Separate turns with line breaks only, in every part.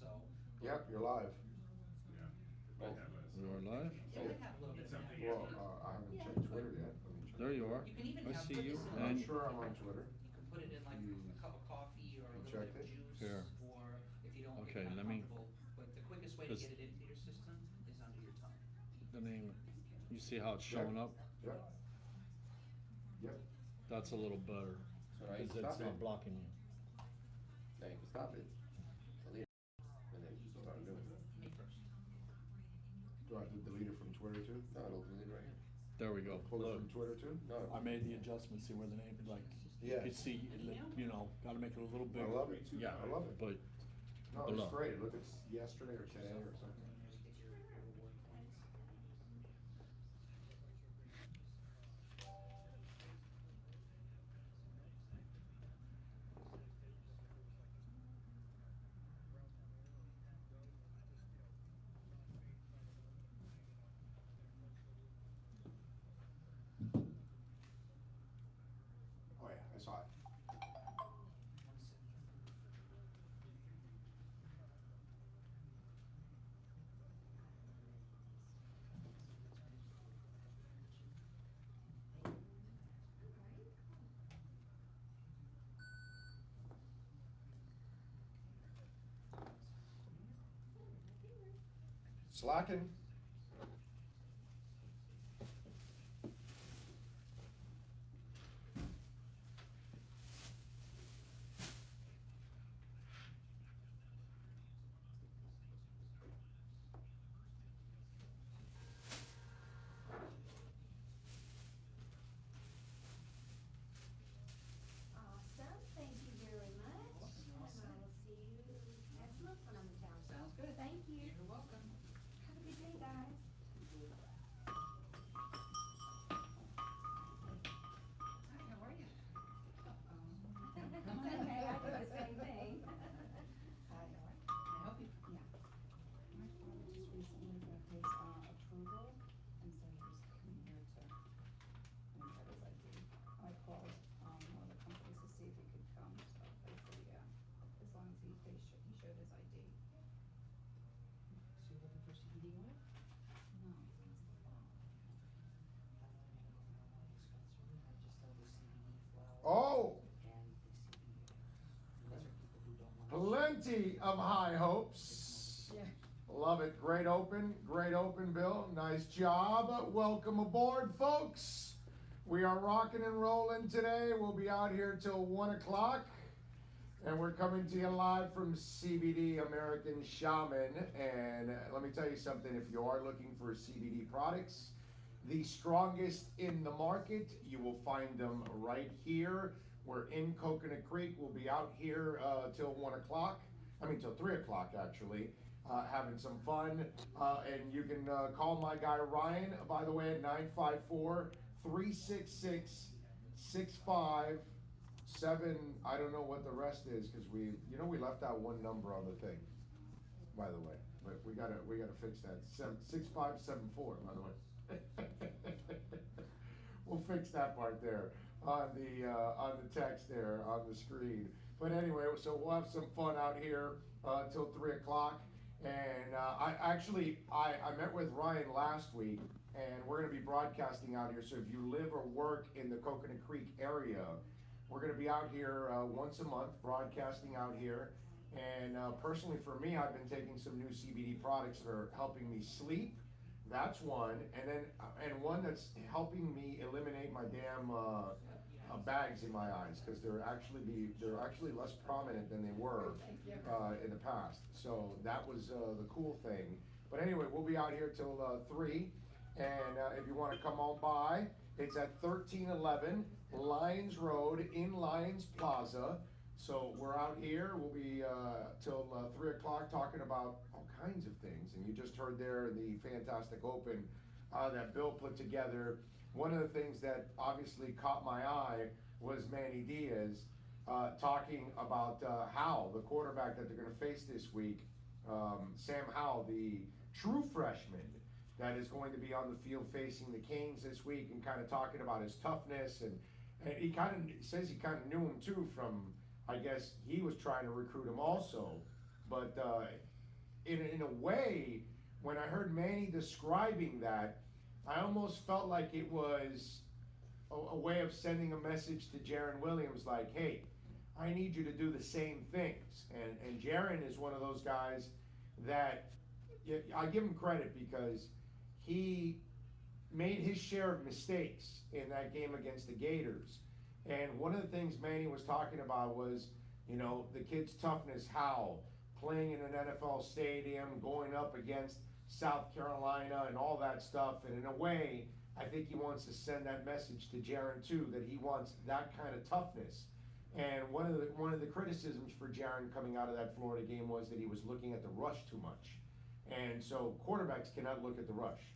so.
Yep, you're live.
Yeah.
Oh,
You're live?
Yeah, we have a little bit of
Something
that.
Well, I haven't checked Twitter yet. Let me check.
There you are.
You can even
I
have,
see
put
you.
this in.
I'm
And
sure I'm on Twitter.
You can put it in like a cup of coffee or a
You
little bit
checked
of
it?
juice,
Here.
or if you don't, if
Okay,
you're not
let me-
comfortable, but the quickest way to
'cause
get it into your system is under your tongue.
the name, you see how it's showing up?
Yep. Yep.
That's a little better.
So I
Because
stop
it's not
it.
blocking you.
Now you can stop it. Delete it. And then you start doing it.
Me first.
Do I have to delete it from Twitter too?
No, it'll delete it right here.
There we go.
Pull it from
Look,
Twitter too?
No.
I made the adjustment, see where the name, like, you
Yeah.
can see, you know, gotta make it a little bigger.
I love it.
Yeah,
I love it.
but
No,
below.
it's great. Look, it's yesterday or today or something.
Get your reward points.
Oh yeah, I saw it.
One second.
Slacking.
Awesome, thank you very much. And I will see you next month when I'm in town.
Sounds good.
Thank you.
You're welcome.
Have a good day, guys.
Hi, how are you?
It's okay, I do the same thing.
Hi, how are you? Can I help you?
Yeah. My father just recently got his approval, and so he was coming here to get his ID. I called one of the companies to see if he could come, so hopefully, yeah, as long as he showed his ID.
So you're looking for CBD oil?
No, that's the phone.
Dispensary, I just sell the CBD flower.
Oh,
And the CBD. And those are people who don't want.
plenty of high hopes.
Yeah.
Love it. Great open, Bill. Nice job. Welcome aboard, folks. We are rocking and rolling today. We'll be out here till 1 o'clock. And we're coming to you live from CBD American Shaman. And let me tell you something, if you are looking for CBD products, the strongest in the market, you will find them right here. We're in Coconut Creek. We'll be out here till 1 o'clock. Till 3 o'clock actually, having some fun. And you can call my guy Ryan, by the way, at 954-366-6577. I don't know what the rest is because we left out one number on the thing, by the way. But we gotta fix that. 6574, by the way. We'll fix that part there on the text there on the screen. But anyway, so we'll have some fun out here until 3 o'clock. And I met with Ryan last week, and we're going to be broadcasting out here. So if you live or work in the Coconut Creek area, we're going to be out here once a month broadcasting out here. And personally for me, I've been taking some new CBD products that are helping me sleep. That's one, and one that's helping me eliminate my damn bags in my eyes because they're actually less prominent than they were in the past. So that was the cool thing. But anyway, we'll be out here till 3, and if you want to come on by, it's at 1311 Lyons Road in Lyons Plaza. So we're out here. We'll be till 3 o'clock talking about all kinds of things. And you just heard there the fantastic open that Bill put together. One of the things that obviously caught my eye was Manny Diaz talking about Howell, the quarterback that they're going to face this week. Sam Howell, the true freshman that is going to be on the field facing the Canes this week, and kind of talking about his toughness. And he kind of says he kind of knew him too from, I guess he was trying to recruit him also, but in a way, when I heard Manny describing that, I almost felt like it was a way of sending a message to Jaron Williams, like, hey, I need you to do the same things. And Jaron is one of those guys that I give him credit because he made his share of mistakes in that game against the Gators. And one of the things Manny was talking about was, you know, the kid's toughness, how playing in an NFL stadium, going up against South Carolina and all that stuff. And in a way, I think he wants to send that message to Jaron too, that he wants that kind of toughness. And one of the criticisms for Jaron coming out of that Florida game was that he was looking at the rush too much. And so quarterbacks cannot look at the rush.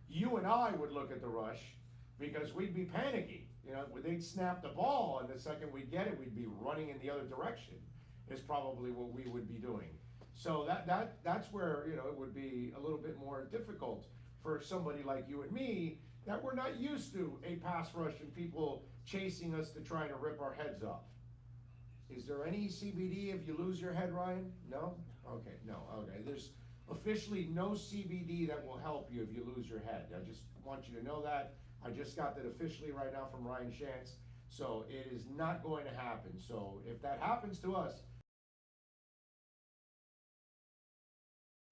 You and I would look at the rush because we'd be panicky. You know, they'd snap the ball, and the second we'd get it, we'd be running in the other direction, is probably what we would be doing. So that's where, you know, it would be a little bit more difficult for somebody like you and me that we're not used to a pass rush and people chasing us to try to rip our heads off. Is there any CBD if you lose your head, Ryan? No? Okay, no, okay. There's officially no CBD that will help you if you lose your head. I just want you to know that. I just got that officially right now from Ryan Shantz. So it is not going to happen. So if that happens to us,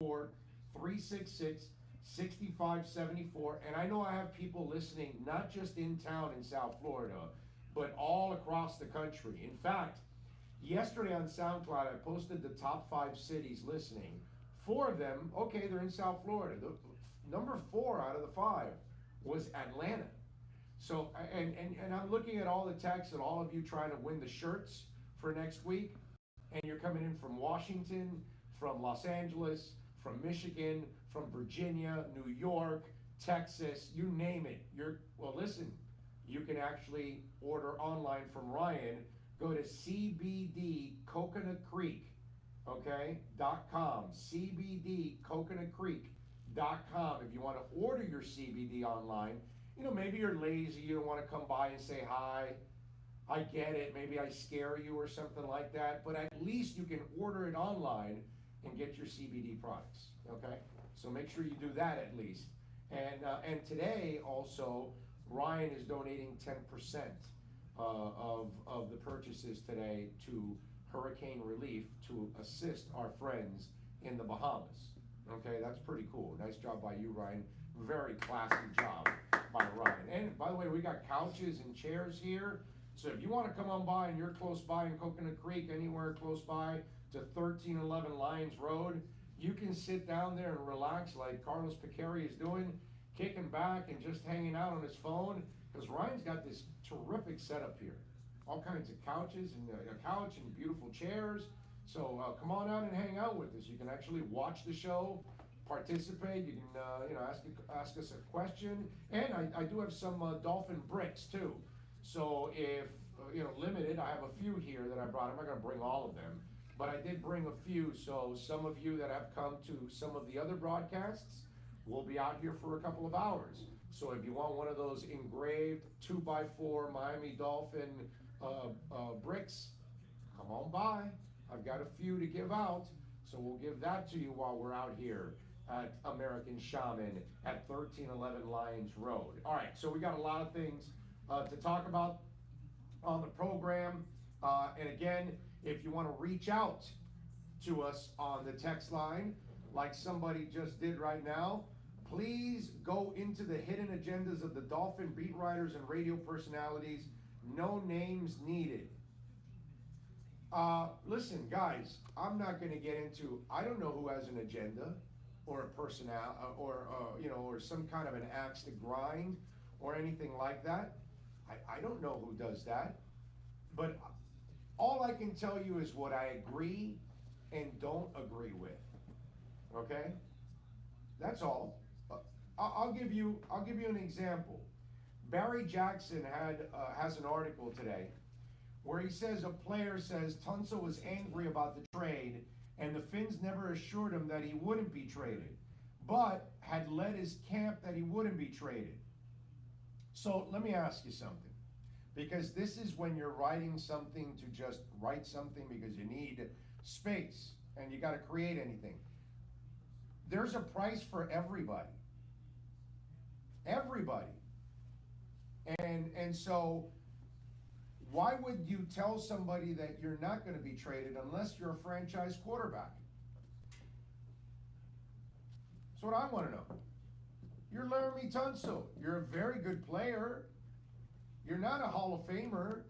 366-6574. And I know I have people listening, not just in town in South Florida, but all across the country. In fact, yesterday on SoundCloud, I posted the top 5 cities listening. 4 of them, okay, they're in South Florida. The number 4 out of the 5 was Atlanta. So, and I'm looking at all the texts and all of you trying to win the shirts for next week. And you're coming in from Washington, from Los Angeles, from Michigan, from Virginia, New York, Texas, you name it. Well, listen, you can actually order online from Ryan. Go to CBD Coconut Creek, okay, .com, CBDCoconutCreek.com. If you want to order your CBD online, you know, maybe you're lazy, you don't want to come by and say hi. I get it, maybe I scare you or something like that, but at least you can order it online and get your CBD products, okay? So make sure you do that at least. And today also, Ryan is donating 10% of the purchases today to hurricane relief to assist our friends in the Bahamas. Okay, that's pretty cool. Nice job by you, Ryan. Very classy job by Ryan. And by the way, we got couches and chairs here. So if you want to come on by and you're close by in Coconut Creek, anywhere close by to 1311 Lyons Road, you can sit down there and relax like Carlos Picari is doing, kicking back and just hanging out on his phone, because Ryan's got this terrific setup here. All kinds of couches and a couch and beautiful chairs. So come on out and hang out with us. You can actually watch the show, participate. You can ask us a question, and I do have some dolphin bricks too. So if limited, I have a few here that I brought. I'm not going to bring all of them, but I did bring a few. So some of you that have come to some of the other broadcasts will be out here for a couple of hours. So if you want one of those engraved 2x4 Miami Dolphin bricks, come on by. I've got a few to give out, so we'll give that to you while we're out here at American Shaman at 1311 Lyons Road. All right, so we got a lot of things to talk about on the program. And again, if you want to reach out to us on the text line, like somebody just did right now, please go into the hidden agendas of the Dolphin beat writers and radio personalities. No names needed. Listen, guys, I'm not going to get into, I don't know who has an agenda or a personnel or some kind of an axe to grind or anything like that. I don't know who does that. But all I can tell you is what I agree and don't agree with. Okay? That's all. I'll give you an example. Barry Jackson has an article today where he says a player says Tunsil was angry about the trade and the Finns never assured him that he wouldn't be traded, but had led his camp that he wouldn't be traded. So let me ask you something, because this is when you're writing something to just write something because you need space and you got to create anything. there's a price for everybody. Everybody. And so why would you tell somebody that you're not going to be traded unless you're a franchise quarterback? That's what I want to know. You're Laramie Tunsil. You're a very good player. You're not a Hall of Famer.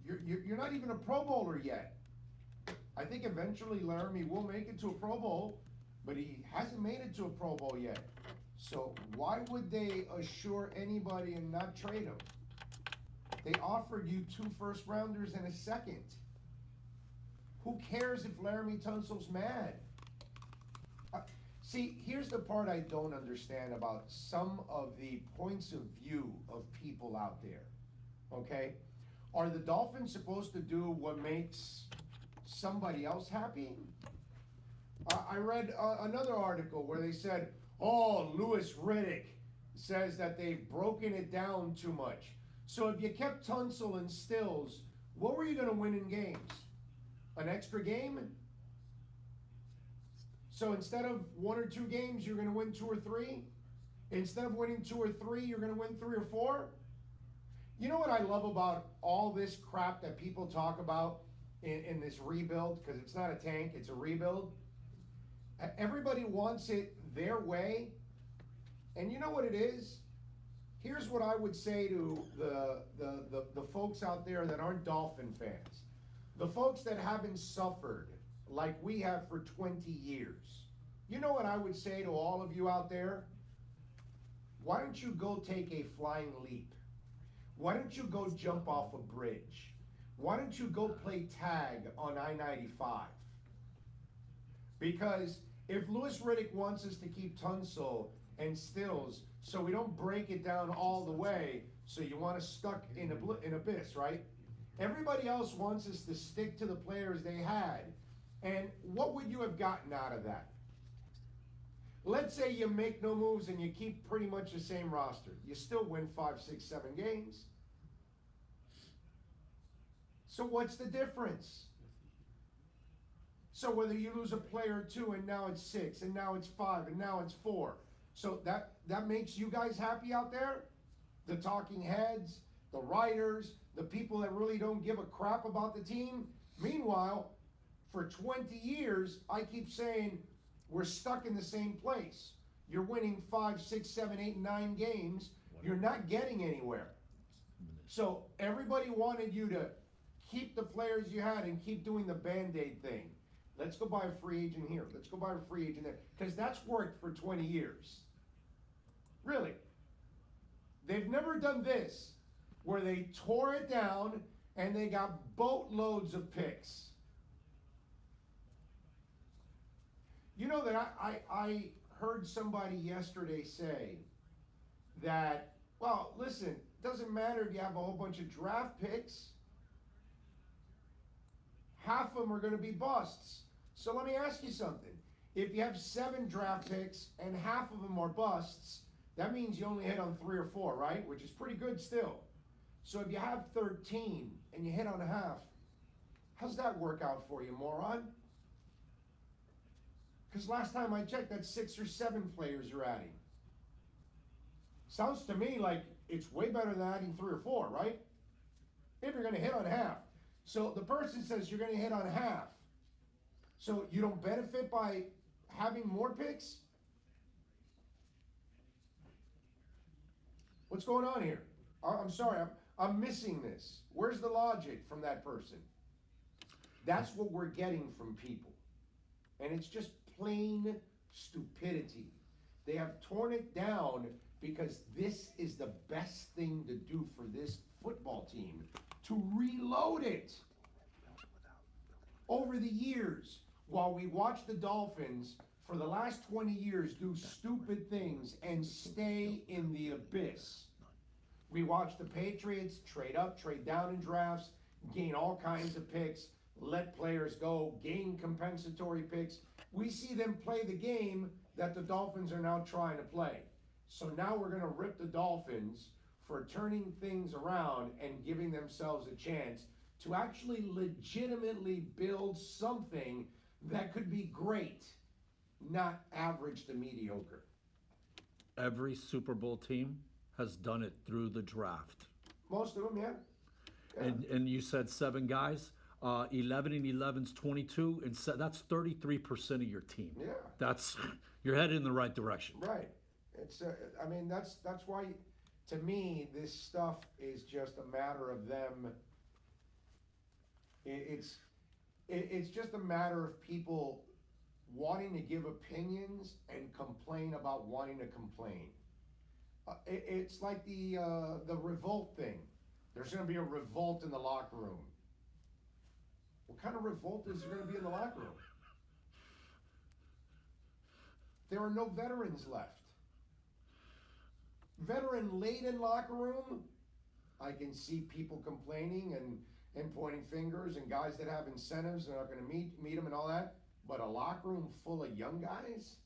You're not even a Pro Bowler yet. I think eventually Laramie will make it to a Pro Bowl, but he hasn't made it to a Pro Bowl yet. So why would they assure anybody and not trade him? They offered you 2 first-rounders and a second. Who cares if Laramie Tunsil's mad? See, here's the part I don't understand about some of the points of view of people out there, okay? Are the Dolphins supposed to do what makes somebody else happy? I read another article where they said, oh, Louis Riddick says that they've broken it down too much. So if you kept Tunsil and Stills, what were you going to win in games? An extra game? So instead of 1 or 2 games, you're going to win 2 or 3? Instead of winning 2 or 3, you're going to win 3 or 4? You know what I love about all this crap that people talk about in this rebuild? Because it's not a tank, it's a rebuild. Everybody wants it their way. And you know what it is? Here's what I would say to the folks out there that aren't Dolphin fans. The folks that haven't suffered like we have for 20 years. You know what I would say to all of you out there? Why don't you go take a flying leap? Why don't you go jump off a bridge? Why don't you go play tag on I-95? Because if Louis Riddick wants us to keep Tunsil and Stills, so we don't break it down all the way, so you want us stuck in an abyss, right? Everybody else wants us to stick to the players they had. And what would you have gotten out of that? Let's say you make no moves and you keep pretty much the same roster. You still win 5, 6, 7 games. So what's the difference? So whether you lose a player or 2 and now it's 6 and now it's 5 and now it's 4. So that makes you guys happy out there? The talking heads, the writers, the people that really don't give a crap about the team? Meanwhile, for 20 years, I keep saying we're stuck in the same place. You're winning 5, 6, 7, 8, 9 games. You're not getting anywhere. So everybody wanted you to keep the players you had and keep doing the Band-Aid thing. Let's go buy a free agent here. Let's go buy a free agent there. Because that's worked for 20 years. Really. They've never done this, where they tore it down and they got boatloads of picks. You know that I heard somebody yesterday say that, well, listen, it doesn't matter if you have a whole bunch of draft picks. Half of them are going to be busts. So let me ask you something. If you have 7 draft picks and half of them are busts, that means you only hit on 3 or 4, right? Which is pretty good still. So if you have 13 and you hit on half, how's that work out for you, moron? Because last time I checked, that's 6 or 7 players you're adding. Sounds to me like it's way better than adding 3 or 4, right? If you're going to hit on half. So the person says you're going to hit on half. So you don't benefit by having more picks? What's going on here? I'm sorry, I'm missing this. Where's the logic from that person? That's what we're getting from people. And it's just plain stupidity. They have torn it down because this is the best thing to do for this football team, to reload it. Over the years, while we watch the Dolphins for the last 20 years do stupid things and stay in the abyss, we watch the Patriots trade up, trade down in drafts, gain all kinds of picks, let players go, gain compensatory picks. We see them play the game that the Dolphins are now trying to play. So now we're going to rip the Dolphins for turning things around and giving themselves a chance to actually legitimately build something that could be great. not average to mediocre.
Every Super Bowl team has done it through the draft.
Most of them, yeah. Yeah.
And you said 7 guys. 11 and 11's 22, and that's 33% of your team.
Yeah.
That's you're headed in the right direction.
Right. It's. I mean, that's why, to me, this stuff is just a matter of them. It's just a matter of people wanting to give opinions and complain about wanting to complain. It's like the revolt thing. There's going to be a revolt in the locker room. What kind of revolt is there going to be in the locker room? There are no veterans left. Veteran-laden locker room, I can see people complaining and pointing fingers, and guys that have incentives and are going to meet them and all that. But a locker room full of young guys?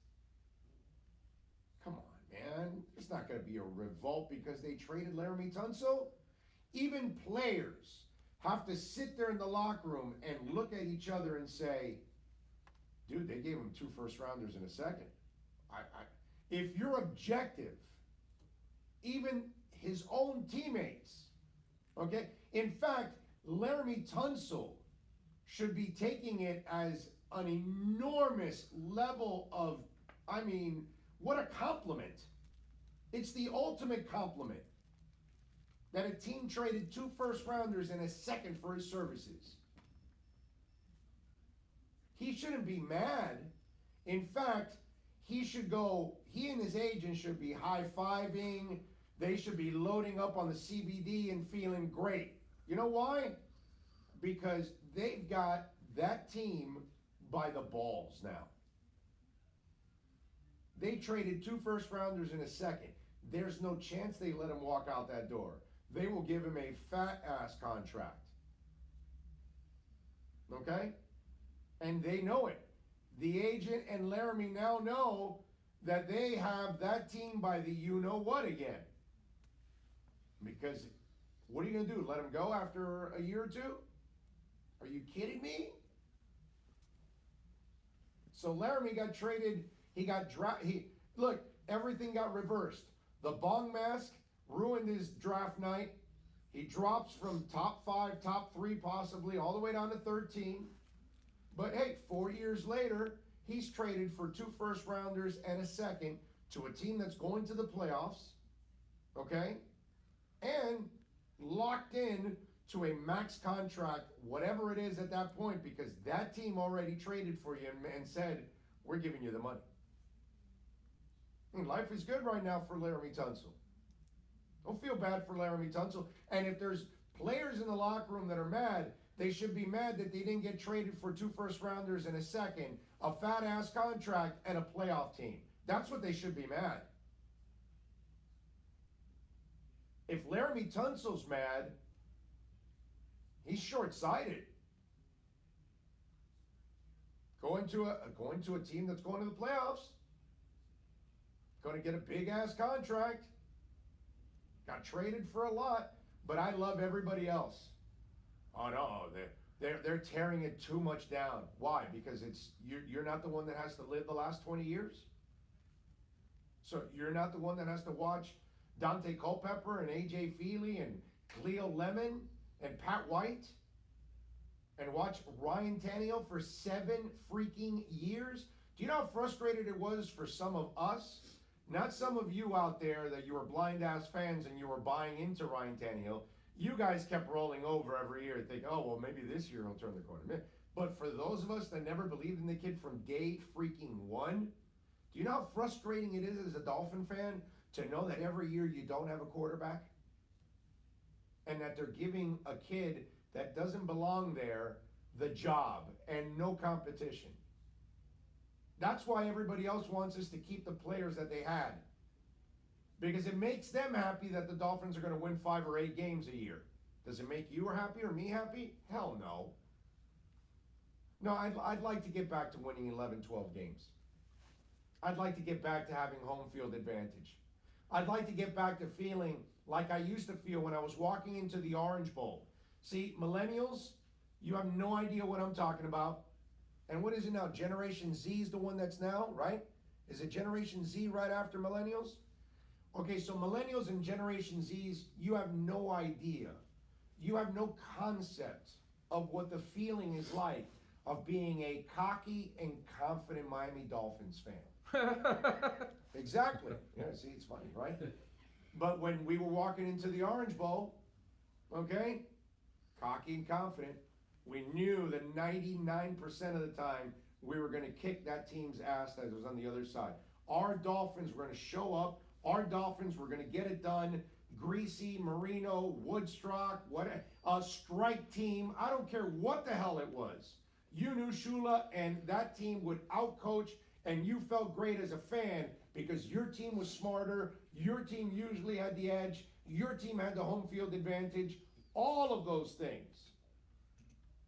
Come on, man. It's not going to be a revolt because they traded Laremy Tunsil. Even players have to sit there in the locker room and look at each other and say, dude, they gave him 2 first-rounders in a second. If you're objective, even his own teammates, okay? In fact, Laremy Tunsil should be taking it as an enormous level of, I mean, what a compliment. It's the ultimate compliment that a team traded 2 first-rounders and a second for his services. He shouldn't be mad. In fact, he and his agent should be high-fiving. They should be loading up on the CBD and feeling great. You know why? Because they've got that team by the balls now. They traded 2 first-rounders in a second. There's no chance they let him walk out that door. They will give him a fat-ass contract. Okay? And they know it. The agent and Laremy now know that they have that team by the you-know-what again. Because what are you going to do? Let him go after a year or 2? Are you kidding me? So Laremy got traded. He got look, everything got reversed. The bong mask ruined his draft night. He drops from top 5, top 3 possibly, all the way down to 13. But hey, 4 years later, he's traded for 2 first-rounders and a second to a team that's going to the playoffs, okay? And locked in to a max contract, whatever it is at that point, because that team already traded for you and said, we're giving you the money. I mean, life is good right now for Laremy Tunsil. Don't feel bad for Laremy Tunsil. And if there's players in the locker room that are mad, they should be mad that they didn't get traded for 2 first-rounders and a second, a fat-ass contract, and a playoff team. That's what they should be mad. If Laremy Tunsil's mad, he's short-sighted. Going to a team that's going to the playoffs, going to get a big-ass contract, got traded for a lot, but I love everybody else. Oh no, they're tearing it too much down. Why? Because you're not the one that has to live the last 20 years. So you're not the one that has to watch Dante Culpepper and AJ Feely and Cleo Lemon and Pat White and watch Ryan Tannehill for 7 freaking years. Do you know how frustrated it was for some of us? Not some of you out there that you were blind-ass fans and you were buying into Ryan Tannehill. You guys kept rolling over every year and think, oh, well, maybe this year he'll turn the corner. But for those of us that never believed in the kid from day freaking 1, do you know how frustrating it is as a Dolphin fan to know that every year you don't have a quarterback? And that they're giving a kid that doesn't belong there the job and no competition. That's why everybody else wants us to keep the players that they had. Because it makes them happy that the Dolphins are going to win 5 or 8 games a year. Does it make you happy or me happy? Hell no. No, I'd like to get back to winning 11, 12 games. I'd like to get back to having home field advantage. I'd like to get back to feeling like I used to feel when I was walking into the Orange Bowl. See, millennials, you have no idea what I'm talking about. And what is it now? Generation Z is the one that's now, right? Is it Generation Z right after millennials? Okay, so millennials and Generation Zs, you have no idea. You have no concept of what the feeling is like of being a cocky and confident Miami Dolphins fan. Exactly. Yeah, see, it's funny, right? But when we were walking into the Orange Bowl, okay, cocky and confident, we knew that 99% of the time we were going to kick that team's ass that was on the other side. Our Dolphins were going to show up. Our Dolphins were going to get it done. Greasy, Marino, Woodstock, a strike team. I don't care what the hell it was. You knew Shula, and that team would outcoach, and you felt great as a fan because your team was smarter. Your team usually had the edge. Your team had the home field advantage. All of those things.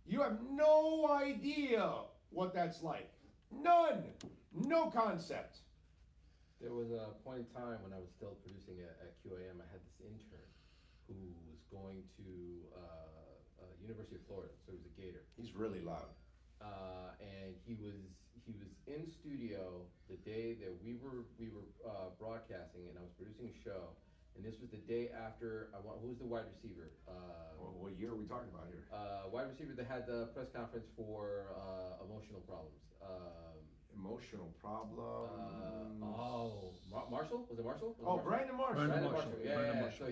You have no idea what that's like. None. No concept.
There was a point in time when I was still producing at QAM. I had this intern who was going to University of Florida, so he was a Gator.
He's really loud.
And he was in studio the day that we were broadcasting, and I was producing a show. And this was the day after. Who was the wide receiver?
What year are we talking about here?
Wide receiver that had the press conference for emotional problems.
Emotional problems.
Marshall? Was it Marshall?
Brandon Marshall.
Brandon
Brandon
Marshall.
Marshall. Yeah,
Brandon
yeah.
Marshall.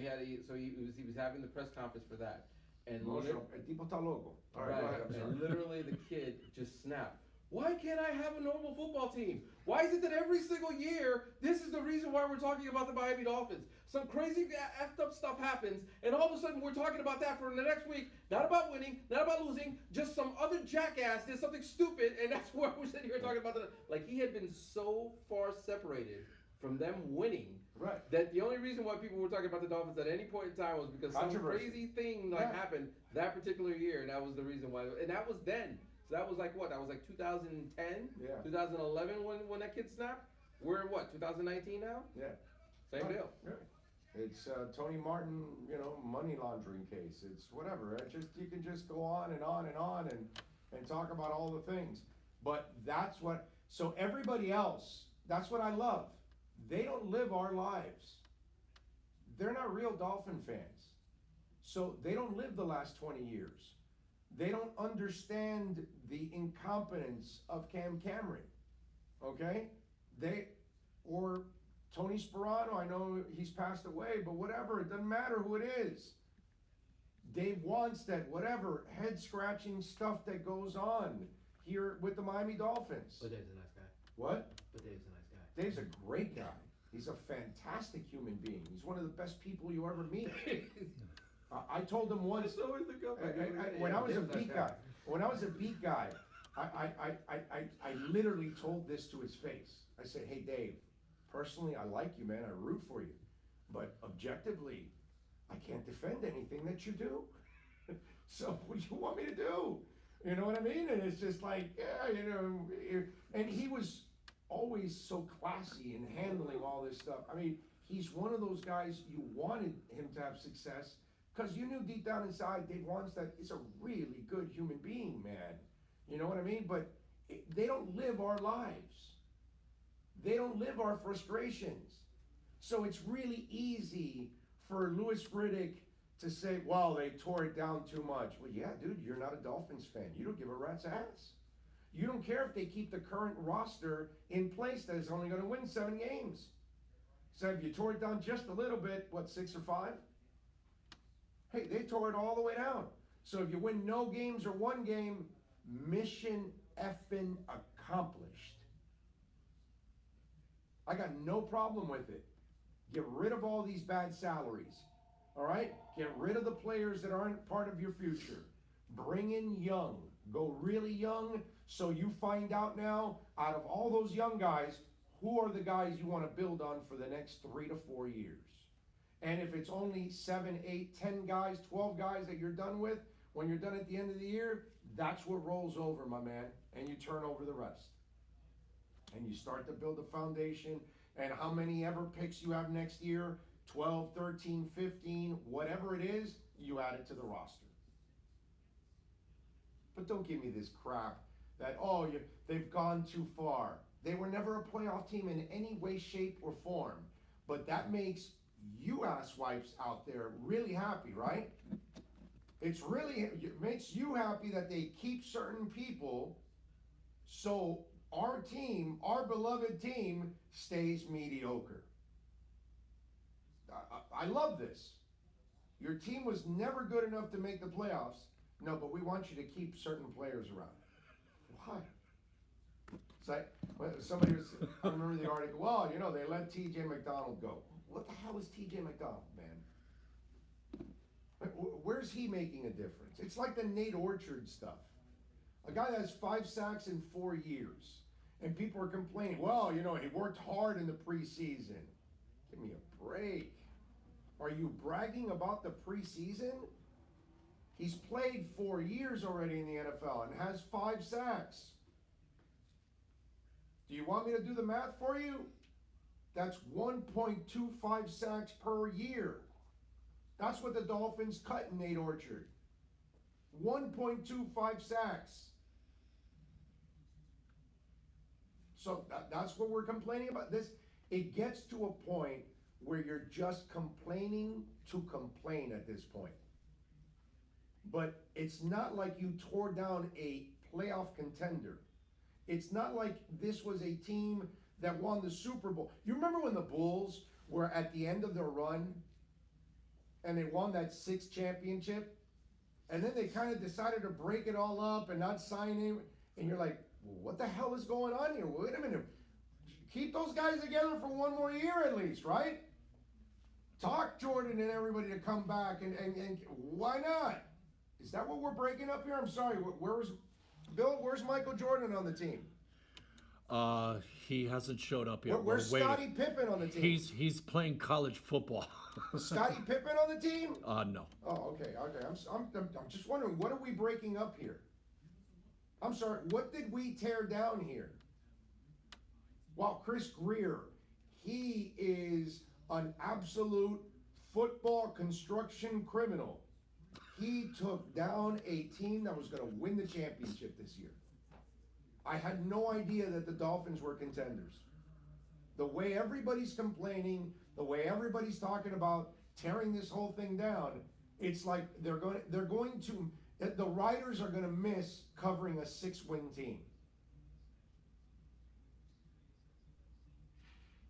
So he was having the press conference for that. And
Emotional. El tipo está loco. All right, go ahead. I'm sorry.
and literally the kid just snapped. Why can't I have a normal football team? Why is it that every single year, this is the reason why we're talking about the Miami Dolphins? Some crazy effed up stuff happens, and all of a sudden we're talking about that for the next week. Not about winning, not about losing, just some other jackass did something stupid, and that's why we're sitting here talking about that. Like, he had been so far separated from them winning,
Right.
that the only reason why people were talking about the Dolphins at any point in time was because some
Controversy.
crazy thing happened that particular year, and that was the reason why. And that was then. So that was like what? That was like 2010,
Yeah.
2011 when that kid snapped. We're in what? 2019 now.
Yeah.
Same deal.
Right. It's Tony Martin, money laundering case. It's whatever. You can just go on and on and on and talk about all the things. But that's what. So everybody else, that's what I love. They don't live our lives. They're not real Dolphin fans. So they don't live the last 20 years. They don't understand the incompetence of Cam Cameron. Okay? Or Tony Sperano, I know he's passed away, but whatever, it doesn't matter who it is. Dave Wanstead, whatever, head-scratching stuff that goes on here with the Miami Dolphins.
But Dave's a nice guy.
What?
But Dave's a nice guy.
Dave's a great guy. He's a fantastic human being. He's one of the best people you ever meet. I told him once,
It's always the company.
when I was a beat guy, I literally told this to his face. I said, hey Dave, personally I like you, man, I root for you, but objectively, I can't defend anything that you do. So what do you want me to do? You know what I mean? And it's just like, yeah, and he was always so classy in handling all this stuff. I mean, he's one of those guys you wanted him to have success, because you knew deep down inside Dave Wanstead is a really good human being, man. You know what I mean? But they don't live our lives. They don't live our frustrations. So it's really easy for Louis Riddick to say, well, they tore it down too much. Well, yeah, dude, you're not a Dolphins fan. You don't give a rat's ass. You don't care if they keep the current roster in place that is only going to win 7 games. So if you tore it down just a little bit, what, 6 or 5? Hey, they tore it all the way down. So if you win no games or 1 game, mission effing accomplished. I got no problem with it. Get rid of all these bad salaries. All right? Get rid of the players that aren't part of your future. Bring in young. Go really young, so you find out now, out of all those young guys, who are the guys you want to build on for the next 3 to 4 years. And if it's only 7, 8, 10 guys, 12 guys that you're done with, when you're done at the end of the year, that's what rolls over, my man, and you turn over the rest. And you start to build a foundation, and how many ever picks you have next year, 12, 13, 15, whatever it is, you add it to the roster. But don't give me this crap that, they've gone too far. They were never a playoff team in any way, shape, or form. But that makes you asswipes out there really happy, right? It makes you happy that they keep certain people so our team, our beloved team, stays mediocre. I love this. Your team was never good enough to make the playoffs. No, but we want you to keep certain players around. Why? It's like, somebody was, I remember the article, well, they let TJ McDonald go. What the hell is TJ McDonald, man? Where's he making a difference? It's like the Nate Orchard stuff. A guy that has 5 sacks in 4 years. And people are complaining, well, he worked hard in the preseason. Give me a break. Are you bragging about the preseason? He's played 4 years already in the NFL and has 5 sacks. Do you want me to do the math for you? That's 1.25 sacks per year. That's what the Dolphins cut in Nate Orchard. 1.25 sacks. So that's what we're complaining about. It gets to a point where you're just complaining to complain at this point. But it's not like you tore down a playoff contender. It's not like this was a team that won the Super Bowl. You remember when the Bulls were at the end of their run and they won that 6th championship? And then they kind of decided to break it all up and not sign him. And you're like, what the hell is going on here? Wait a minute. Keep those guys together for 1 more year at least, right? Talk Jordan and everybody to come back, and why not? Is that what we're breaking up here? I'm sorry. Where's Michael Jordan on the team?
He hasn't showed up yet.
Where's
We're waiting.
Scottie Pippen on the team?
He's playing college football.
Scottie Pippen on the team?
No.
Oh, okay. I'm just wondering, what are we breaking up here? I'm sorry, what did we tear down here? Well, Chris Greer, he is an absolute football construction criminal. He took down a team that was going to win the championship this year. I had no idea that the Dolphins were contenders. The way everybody's complaining, the way everybody's talking about tearing this whole thing down, it's like the writers are going to miss covering a 6-win team.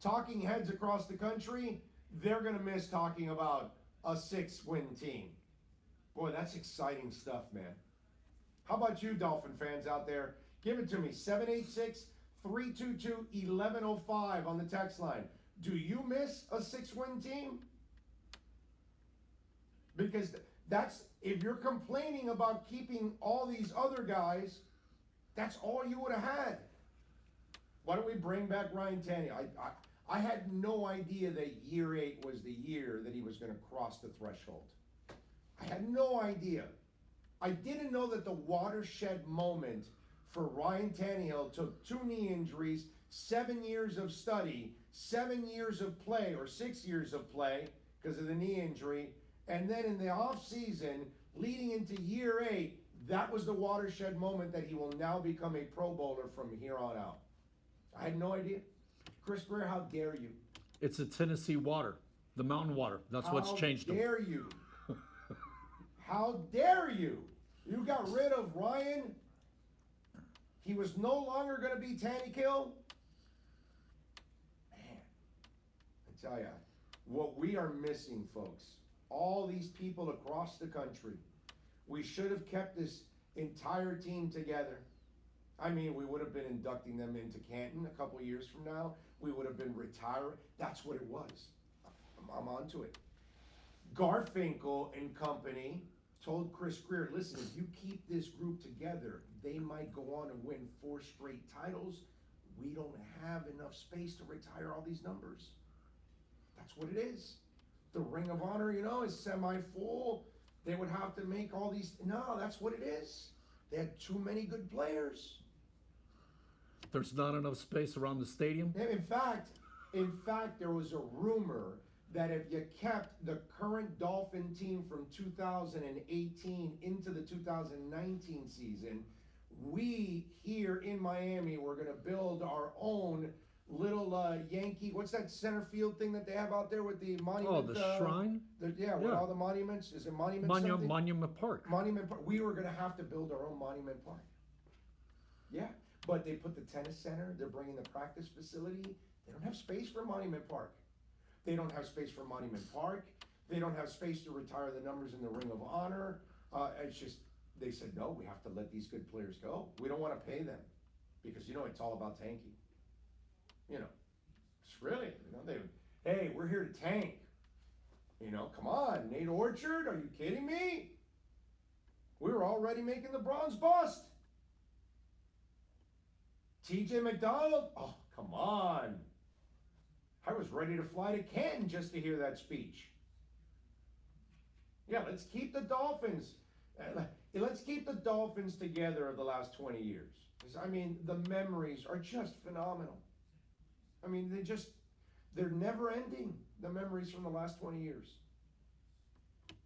Talking heads across the country, they're going to miss talking about a 6-win team. Boy, that's exciting stuff, man. How about you, Dolphin fans out there? Give it to me. 786-322-1105 on the text line. Do you miss a 6-win team? Because if you're complaining about keeping all these other guys, that's all you would have had. Why don't we bring back Ryan Tannehill? I had no idea that year 8 was the year that he was going to cross the threshold. I had no idea. I didn't know that the watershed moment for Ryan Tannehill took 2 knee injuries, 7 years of study, 7 years of play, or 6 years of play because of the knee injury, and then in the offseason, leading into year 8, that was the watershed moment that he will now become a Pro Bowler from here on out. I had no idea. Chris Greer, how dare you?
It's the Tennessee water, the mountain water. That's what's changed them.
How dare you? How dare you? You got rid of Ryan. He was no longer going to be Tannehill. Man, I tell you, what we are missing, folks, all these people across the country, we should have kept this entire team together. I mean, we would have been inducting them into Canton a couple years from now. We would have been retiring. That's what it was. I'm onto it. Garfinkel and company told Chris Greer, listen, if you keep this group together, they might go on and win 4 straight titles. We don't have enough space to retire all these numbers. That's what it is. The Ring of Honor, is semi-full. They would have to make all these. No, that's what it is. They had too many good players.
There's not enough space around the stadium.
In fact, there was a rumor that if you kept the current Dolphin team from 2018 into the 2019 season, we here in Miami, we're gonna build our own little Yankee. What's that center field thing that they have out there with the monument?
Oh, the shrine?
With
Yeah.
all the monuments. Is it monument something?
Monument Park.
Monument Park. We were gonna have to build our own monument park. Yeah, but they put the tennis center. They're bringing the practice facility. They don't have space for Monument Park. They don't have space for Monument Park. They don't have space to retire the numbers in the Ring of Honor. It's just, they said, no, we have to let these good players go. We don't want to pay them because, you know, it's all about tanking. You know, it's really, you know, hey, we're here to tank. You know, come on, Nate Orchard, are you kidding me? We were already making the bronze bust. TJ McDonald, oh, come on. I was ready to fly to Canton just to hear that speech. Yeah, let's keep the Dolphins. Let's keep the Dolphins together of the last 20 years. I mean, the memories are just phenomenal. I mean, they're never ending, the memories from the last 20 years.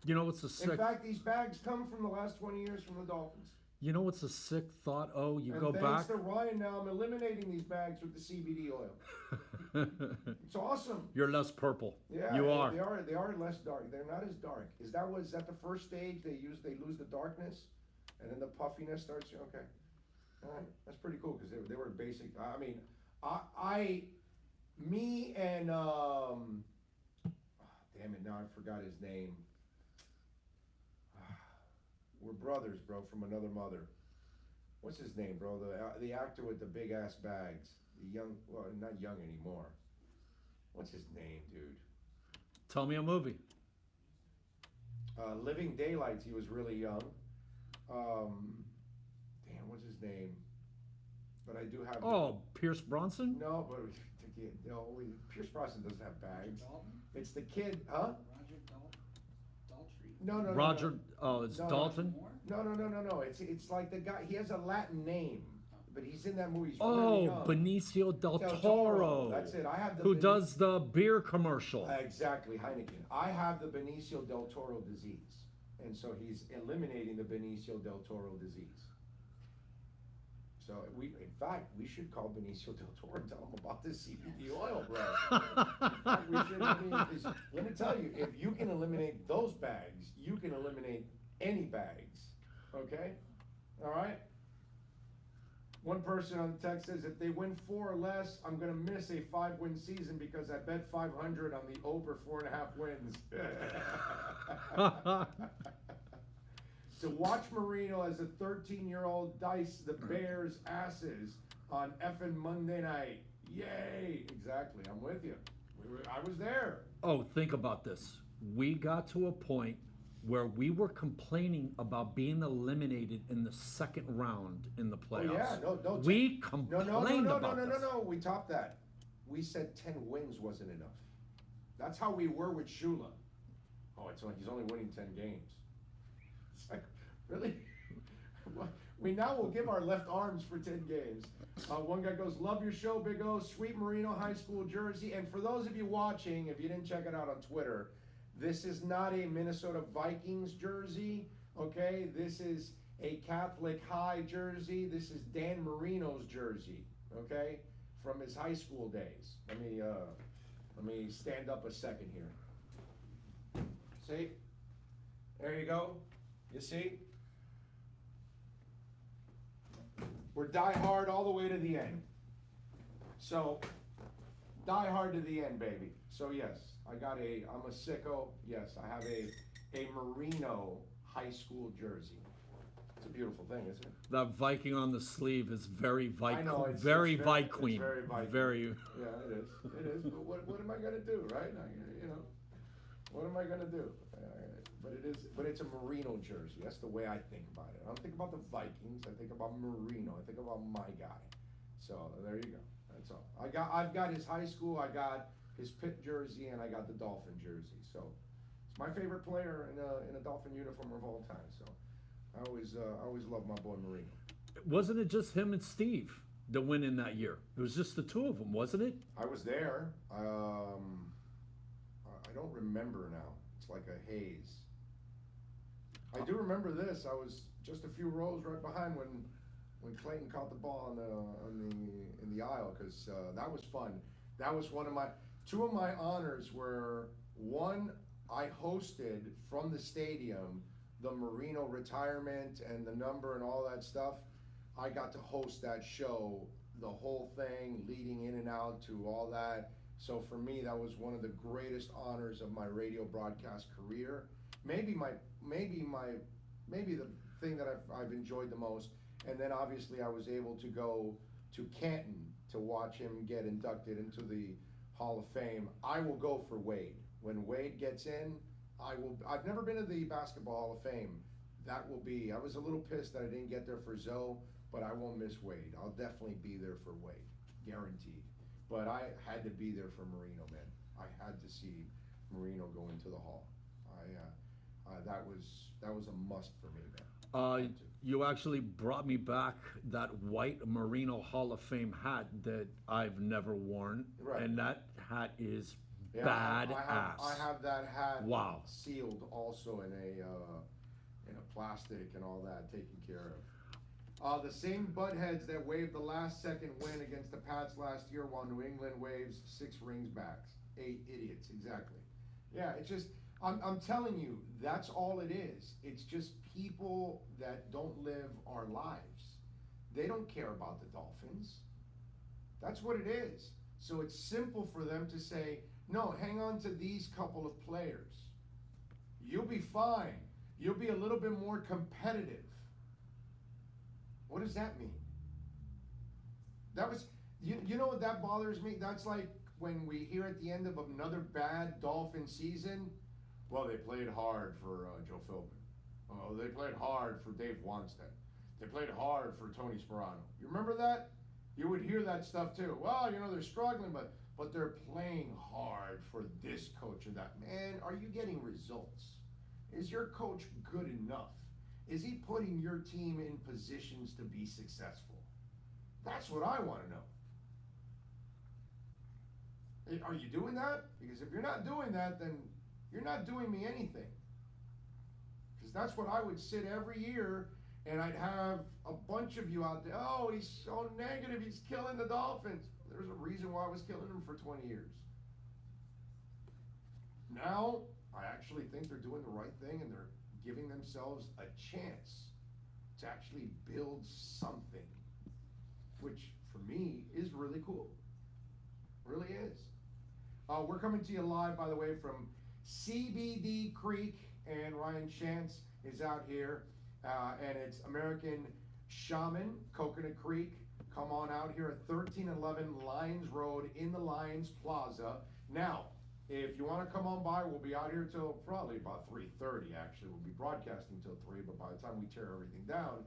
You know what's a sick?
In fact, these bags come from the last 20 years from the Dolphins.
You know what's a sick thought? Oh, you
And
go
thanks
back.
to Ryan now, I'm eliminating these bags with the CBD oil. It's awesome.
You're less purple.
Yeah,
you are.
They are less dark. They're not as dark. Is that the first stage? They lose the darkness, and then the puffiness starts. Okay, all right, that's pretty cool because they were basic. I mean, me and damn it, now I forgot his name. We're brothers, bro, from another mother. What's his name, bro? The actor with the big ass bags. The young, well, not young anymore. What's his name, dude?
Tell me a movie.
Living Daylights. He was really young. Damn, what's his name? But I do have.
Oh, Pierce Bronson?
No, but Pierce Brosnan doesn't have bags. It's the kid, huh? No.
Roger. Oh, it's
No,
Dalton.
No. It's like the guy. He has a Latin name, but he's in that movie. He's really young.
Benicio del
Del
Toro.
That's it. I have the
Who does the beer commercial?
Exactly, Heineken. I have the Benicio del Toro disease, and so he's eliminating the Benicio del Toro disease. So in fact, we should call Benicio del Toro and tell him about this CBD oil, bro. In fact, we should. I mean, 'cause let me tell you, if you can eliminate those bags, you can eliminate any bags. Okay, all right. One person on the text says, if they win 4 or less, I'm gonna miss a 5-win season because I bet 500 on the over 4.5 wins. To watch Marino as a 13-year-old dice the Bears' asses on effing Monday night. Yay! Exactly, I'm with you. I was there.
Oh, think about this. We got to a point where we were complaining about being eliminated in the second round in the playoffs.
Oh, yeah, no.
We complained about this.
No. We topped that. We said 10 wins wasn't enough. That's how we were with Shula. Oh, he's only winning 10 games. It's like, really? We now will give our left arms for 10 games. One guy goes, love your show, Big O. Sweet Marino High School jersey. And for those of you watching, if you didn't check it out on Twitter, this is not a Minnesota Vikings jersey, okay? This is a Catholic High jersey. This is Dan Marino's jersey, okay? From his high school days. Let me stand up a second here. See? There you go. You see? We're die hard all the way to the end. So, die hard to the end, baby. So yes, I'm a sicko. Yes, I have a Marino high school jersey. It's a beautiful thing, isn't it?
That Viking on the sleeve is very
I know, it's
very
very
Viking.
Viking.
Very.
Yeah, it is. But what am I gonna do, right? What am I gonna do? But it's a Marino jersey. That's the way I think about it. I don't think about the Vikings. I think about Marino. I think about my guy. So there you go. That's all. I've got his high school. I got his Pitt jersey, and I got the Dolphin jersey. So it's my favorite player in a Dolphin uniform of all time. So I always love my boy Marino.
Wasn't it just him and Steve that went in that year? It was just the two of them, wasn't it?
I was there. I don't remember now. It's like a haze. I do remember this. I was just a few rows right behind when when Clayton caught the ball in the aisle, because that was fun. That was two of my honors were, one, I hosted from the stadium the Marino retirement and the number and all that stuff. I got to host that show, the whole thing leading in and out to all that. So for me, that was one of the greatest honors of my radio broadcast career. Maybe the thing that I've enjoyed the most. And then obviously I was able to go to Canton to watch him get inducted into the Hall of Fame. I will go for Wade. When Wade gets in, I've never been to the Basketball Hall of Fame. I was a little pissed that I didn't get there for Zoe, but I won't miss Wade. I'll definitely be there for Wade, guaranteed. But I had to be there for Marino, man. I had to see Marino go into the Hall. That was a must for me, man.
You actually brought me back that white Marino Hall of Fame hat that I've never worn,
Right.
and that hat is
Yeah,
badass.
I have that hat.
Wow.
Sealed also in a plastic and all that, taken care of. The same buttheads that waved the last second win against the Pats last year while New England waves 6 rings back. 8 idiots, exactly. Yeah, it's just, I'm telling you, that's all it is. It's just people that don't live our lives. They don't care about the Dolphins. That's what it is. So it's simple for them to say, no, hang on to these couple of players. You'll be fine. You'll be a little bit more competitive. What does that mean? You know what that bothers me? That's like when we hear at the end of another bad Dolphin season, well, they played hard for Joe Philbin. Oh, they played hard for Dave Wanstead. They played hard for Tony Sperano. You remember that? You would hear that stuff too. Well, they're struggling, but they're playing hard for this coach or that. Man, are you getting results? Is your coach good enough? Is he putting your team in positions to be successful? That's what I want to know. Are you doing that? Because if you're not doing that, then you're not doing me anything. Because that's what I would sit every year and I'd have a bunch of you out there, oh, he's so negative, he's killing the Dolphins. There's a reason why I was killing them for 20 years. Now, I actually think they're doing the right thing and they're giving themselves a chance to actually build something, which for me is really cool. Really is. We're coming to you live, by the way, from CBD Creek, and Ryan Chance is out here, and it's American Shaman, Coconut Creek. Come on out here at 1311 Lions Road in the Lions Plaza. Now, if you want to come on by, we'll be out here till probably about 3:30, actually. We'll be broadcasting till 3, but by the time we tear everything down,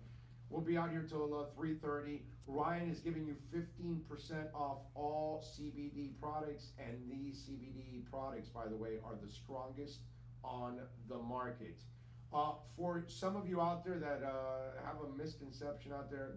we'll be out here till 3:30. Ryan is giving you 15% off all CBD products, and these CBD products, by the way, are the strongest on the market. For some of you out there that have a misconception out there,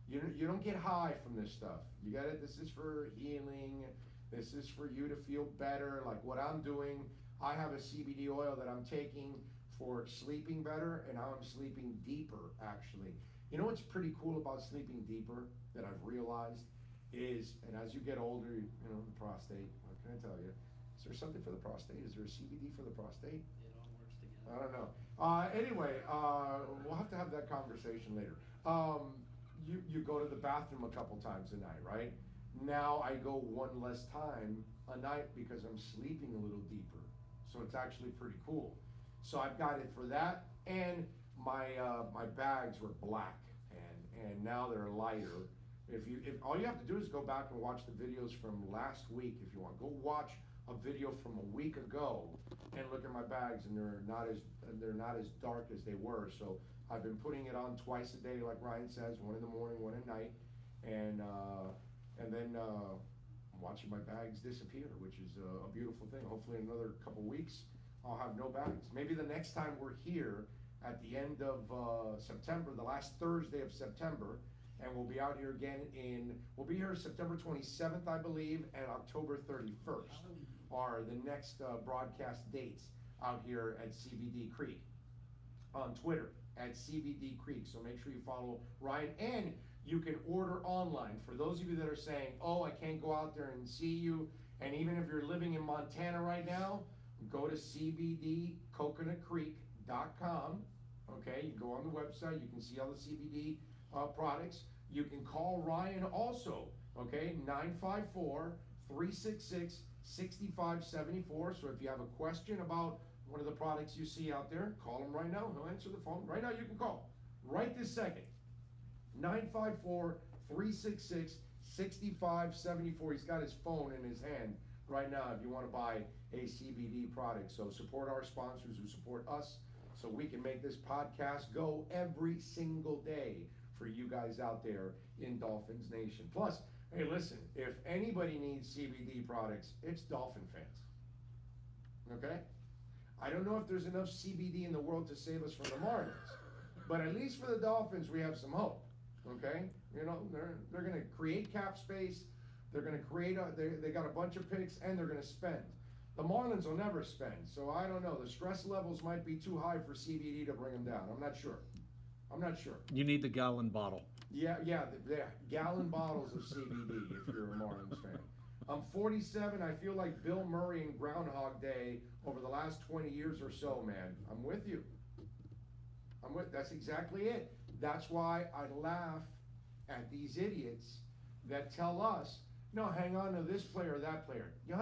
you don't get high from this stuff. You get it? This is for healing. This is for you to feel better, like what I'm doing. I have a CBD oil that I'm taking for sleeping better, and now I'm sleeping deeper, actually. You know what's pretty cool about sleeping deeper that I've realized is, and as you get older, the prostate, what can I tell you? Is there something for the prostate? Is there a CBD for the prostate?
It all works together.
I don't know. Anyway, we'll have to have that conversation later. You go to the bathroom a couple times a night, right? Now I go one less time a night because I'm sleeping a little deeper. So it's actually pretty cool. So I've got it for that, and my bags were black, and now they're lighter. If all you have to do is go back and watch the videos from last week, if you want. Go watch a video from a week ago and look at my bags, and they're not as dark as they were. So I've been putting it on twice a day, like Ryan says, one in the morning, one at night, and then I'm watching my bags disappear, which is a beautiful thing. Hopefully in another couple weeks, I'll have no bags. Maybe the next time we're here at the end of September, the last Thursday of September, and we'll be out here again we'll be here September 27th, I believe, and October 31st are the next broadcast dates out here at CBD Creek. On Twitter, at CBD Creek. So make sure you follow Ryan, and you can order online. For those of you that are saying, oh, I can't go out there and see you, and even if you're living in Montana right now, go to cbdcoconutcreek.com. Okay, you go on the website, you can see all the CBD products. You can call Ryan also, okay, 954-366-6574. So if you have a question about one of the products you see out there, call him right now. He'll answer the phone. Right now you can call. Right this second. 954-366-6574. He's got his phone in his hand right now if you want to buy a CBD product. So support our sponsors who support us so we can make this podcast go every single day for you guys out there in Dolphins Nation. Plus, hey, listen, if anybody needs CBD products, it's Dolphin fans. Okay? I don't know if there's enough CBD in the world to save us from the Marlins, but at least for the Dolphins, we have some hope. Okay? You know, they're going to create cap space. They're going to create they got a bunch of picks, and they're going to spend. The Marlins will never spend, so I don't know. The stress levels might be too high for CBD to bring them down. I'm not sure.
You need the gallon bottle.
Yeah, gallon bottles of CBD if you're a Marlins fan. I'm 47. I feel like Bill Murray in Groundhog Day over the last 20 years or so, man. I'm with you. That's exactly it. That's why I laugh at these idiots that tell us, no, hang on to this player or that player. You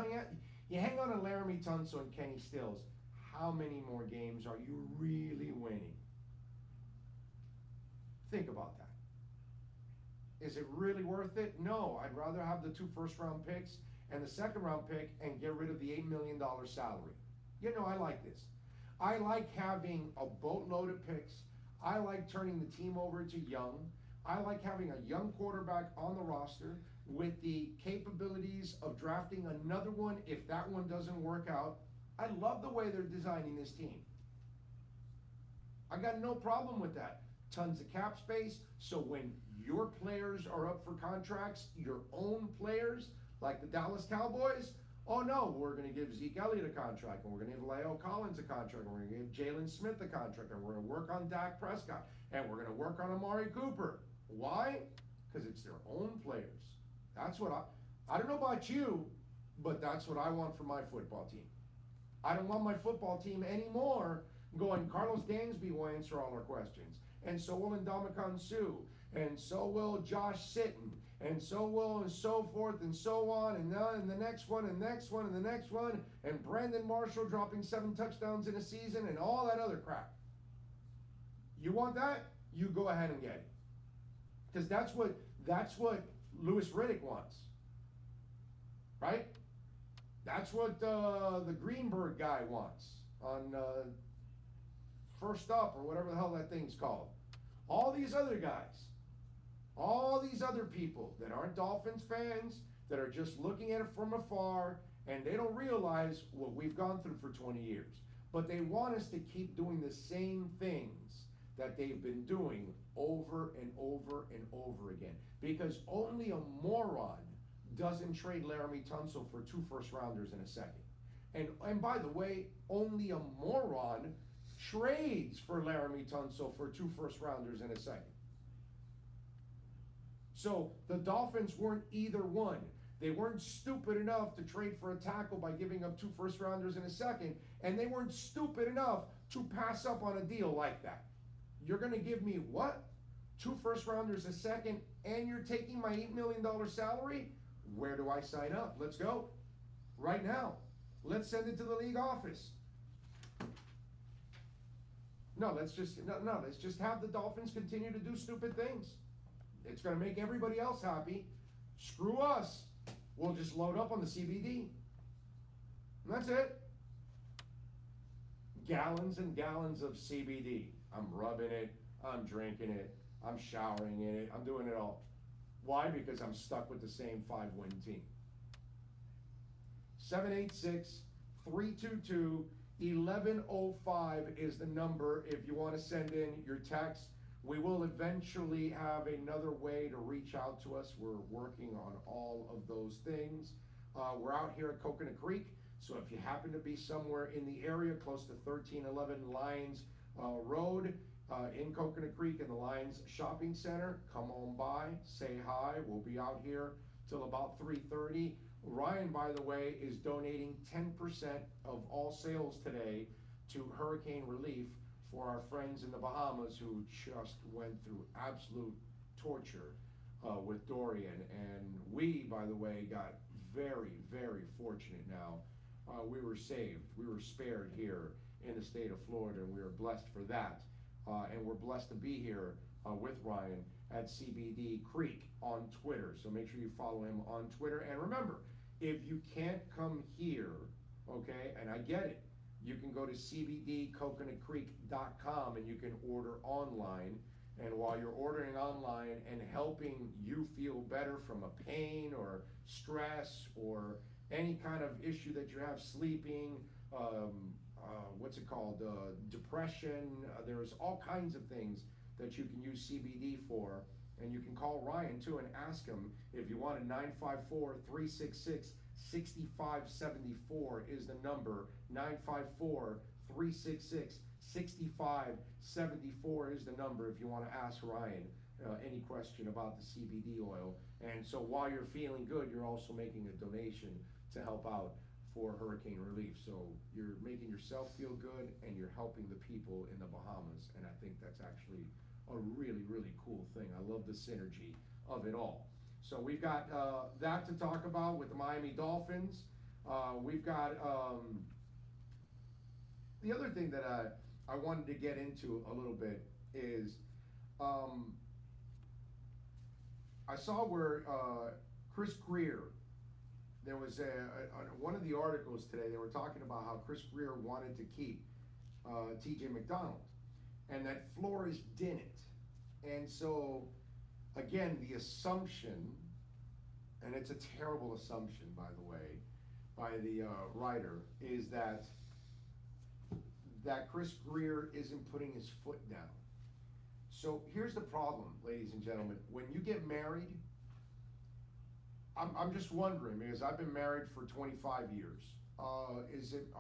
hang on to Laramie Tunsil and Kenny Stills. How many more games are you really winning? Think about that. Is it really worth it? No, I'd rather have the 2 first-round picks and the second-round pick and get rid of the $8 million salary. You know, I like this. I like having a boatload of picks. I like turning the team over to young. I like having a young quarterback on the roster with the capabilities of drafting another one if that one doesn't work out. I love the way they're designing this team. I got no problem with that. Tons of cap space, so when your players are up for contracts, your own players, like the Dallas Cowboys, oh no, we're going to give Zeke Elliott a contract, and we're going to give La'el Collins a contract, and we're going to give Jalen Smith a contract, and we're going to work on Dak Prescott, and we're going to work on Amari Cooper. Why? Because it's their own players. That's what I don't know about you, but that's what I want for my football team. I don't want my football team anymore going, Carlos Dansby will answer all our questions, and so will Ndamukong Suh, and so will Josh Sitton, and so will, and so forth, and so on, and the next one, and next one, and the next one, and Brandon Marshall dropping 7 touchdowns in a season, and all that other crap. You want that? You go ahead and get it. Because that's what Louis Riddick wants. Right? That's what the Greenberg guy wants on First Up, or whatever the hell that thing's called. All these other guys, all these other people that aren't Dolphins fans, that are just looking at it from afar, and they don't realize what we've gone through for 20 years. But they want us to keep doing the same things that they've been doing over and over and over again. Because only a moron doesn't trade Laramie Tunsil for 2 first-rounders in a second. And by the way, only a moron trades for Laramie Tunsil for 2 first-rounders in a second. So the Dolphins weren't either one. They weren't stupid enough to trade for a tackle by giving up 2 first-rounders in a second, and they weren't stupid enough to pass up on a deal like that. You're going to give me what? 2 first-rounders a second, and you're taking my $8 million salary? Where do I sign up? Let's go. Right now. Let's send it to the league office. No, let's just have the Dolphins continue to do stupid things. It's going to make everybody else happy. Screw us. We'll just load up on the CBD. And that's it. Gallons and gallons of CBD. I'm rubbing it. I'm drinking it. I'm showering in it. I'm doing it all. Why? Because I'm stuck with the same 5-win team. 786-322-1105 is the number if you want to send in your text. We will eventually have another way to reach out to us. We're working on all of those things. We're out here at Coconut Creek, so if you happen to be somewhere in the area close to 1311 Lyons Road, in Coconut Creek in the Lions Shopping Center. Come on by, say hi. We'll be out here till about 3:30. Ryan, by the way, is donating 10% of all sales today to hurricane relief for our friends in the Bahamas who just went through absolute torture with Dorian. And we, by the way, got very, very fortunate now. We were saved. We were spared here in the state of Florida, and we are blessed for that. And we're blessed to be here with Ryan at CBD Creek on Twitter. So make sure you follow him on Twitter. And remember, if you can't come here, okay, and I get it, you can go to cbdcoconutcreek.com and you can order online. And while you're ordering online and helping you feel better from a pain or stress or any kind of issue that you have, sleeping, depression, there's all kinds of things that you can use CBD for. And you can call Ryan too and ask him if you want a 954-366-6574 is the number. 954-366-6574 is the number if you want to ask Ryan any question about the CBD oil. And so while you're feeling good, you're also making a donation to help out for hurricane relief. So you're making yourself feel good and you're helping the people in the Bahamas. And I think that's actually a really, really cool thing. I love the synergy of it all. So we've got that to talk about with the Miami Dolphins. We've got the other thing that I wanted to get into a little bit is I saw where Chris Greer, there was one of the articles today, they were talking about how Chris Greer wanted to keep TJ McDonald and that Flores didn't. And so, again, the assumption, and it's a terrible assumption, by the way, by the writer, is that Chris Greer isn't putting his foot down. So here's the problem, ladies and gentlemen. When you get married, I'm just wondering, because I've been married for 25 years. Are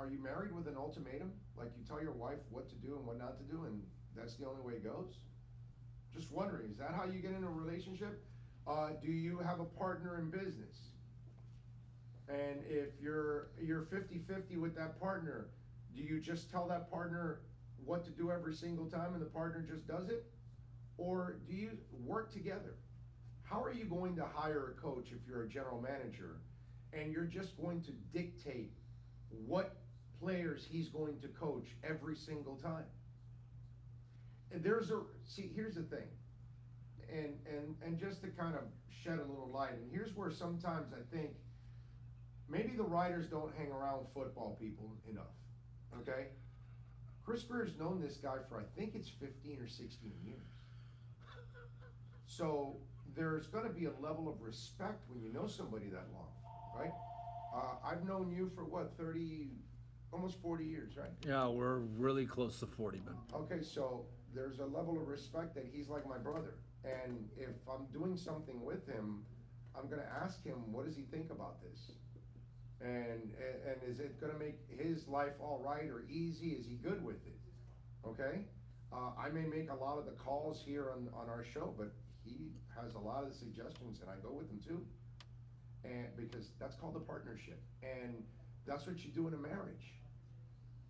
you married with an ultimatum? Like you tell your wife what to do and what not to do, and that's the only way it goes? Just wondering, is that how you get in a relationship? Do you have a partner in business? And if you're 50-50 with that partner, do you just tell that partner what to do every single time and the partner just does it? Or do you work together? How are you going to hire a coach if you're a general manager and you're just going to dictate what players he's going to coach every single time? And here's the thing, and just to kind of shed a little light, and here's where sometimes I think maybe the writers don't hang around football people enough, okay? Chris Greer's known this guy for, I think it's 15 or 16 years. So there's gonna be a level of respect when you know somebody that long, right? I've known you for what, 30, almost 40 years, right?
Yeah, we're really close to 40, man.
Okay, so there's a level of respect that he's like my brother. And if I'm doing something with him, I'm gonna ask him, what does he think about this? And is it gonna make his life all right or easy? Is he good with it? Okay? I may make a lot of the calls here on our show, but he has a lot of suggestions and I go with them too. And because that's called a partnership. And that's what you do in a marriage.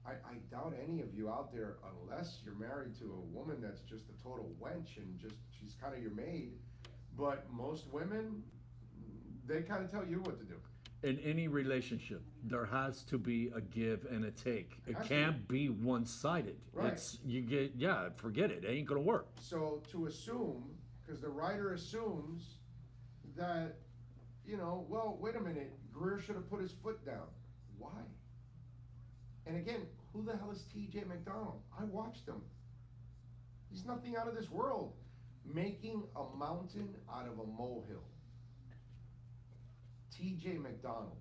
I doubt any of you out there, unless you're married to a woman that's just a total wench and she's kind of your maid. But most women, they kind of tell you what to do.
In any relationship, there has to be a give and a take. It
Has to
can't be one-sided.
Right.
Forget it. It ain't gonna work.
So to assume, because the writer assumes that, well, wait a minute, Greer should have put his foot down. Why? And again, who the hell is TJ McDonald? I watched him. He's nothing out of this world. Making a mountain out of a molehill. TJ McDonald.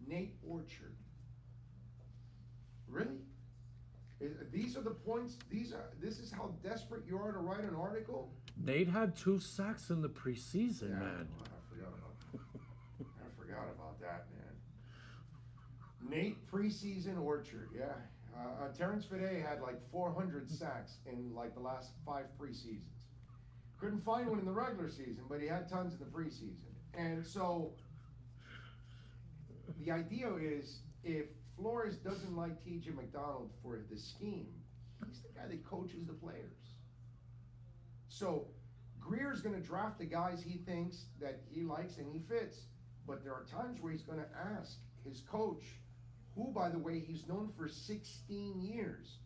Nate Orchard. Really? These are the points, this is how desperate you are to write an article?
Nate had 2 sacks in the preseason, man.
I forgot about that, man. Nate preseason Orchard, yeah. Terrence Fede had like 400 sacks in like the last 5 preseasons. Couldn't find one in the regular season, but he had tons in the preseason. And so the idea is, if Flores doesn't like TJ McDonald for the scheme, he's the guy that coaches the players. So Greer's going to draft the guys he thinks that he likes and he fits. But there are times where he's going to ask his coach, who, by the way, he's known for 16 years.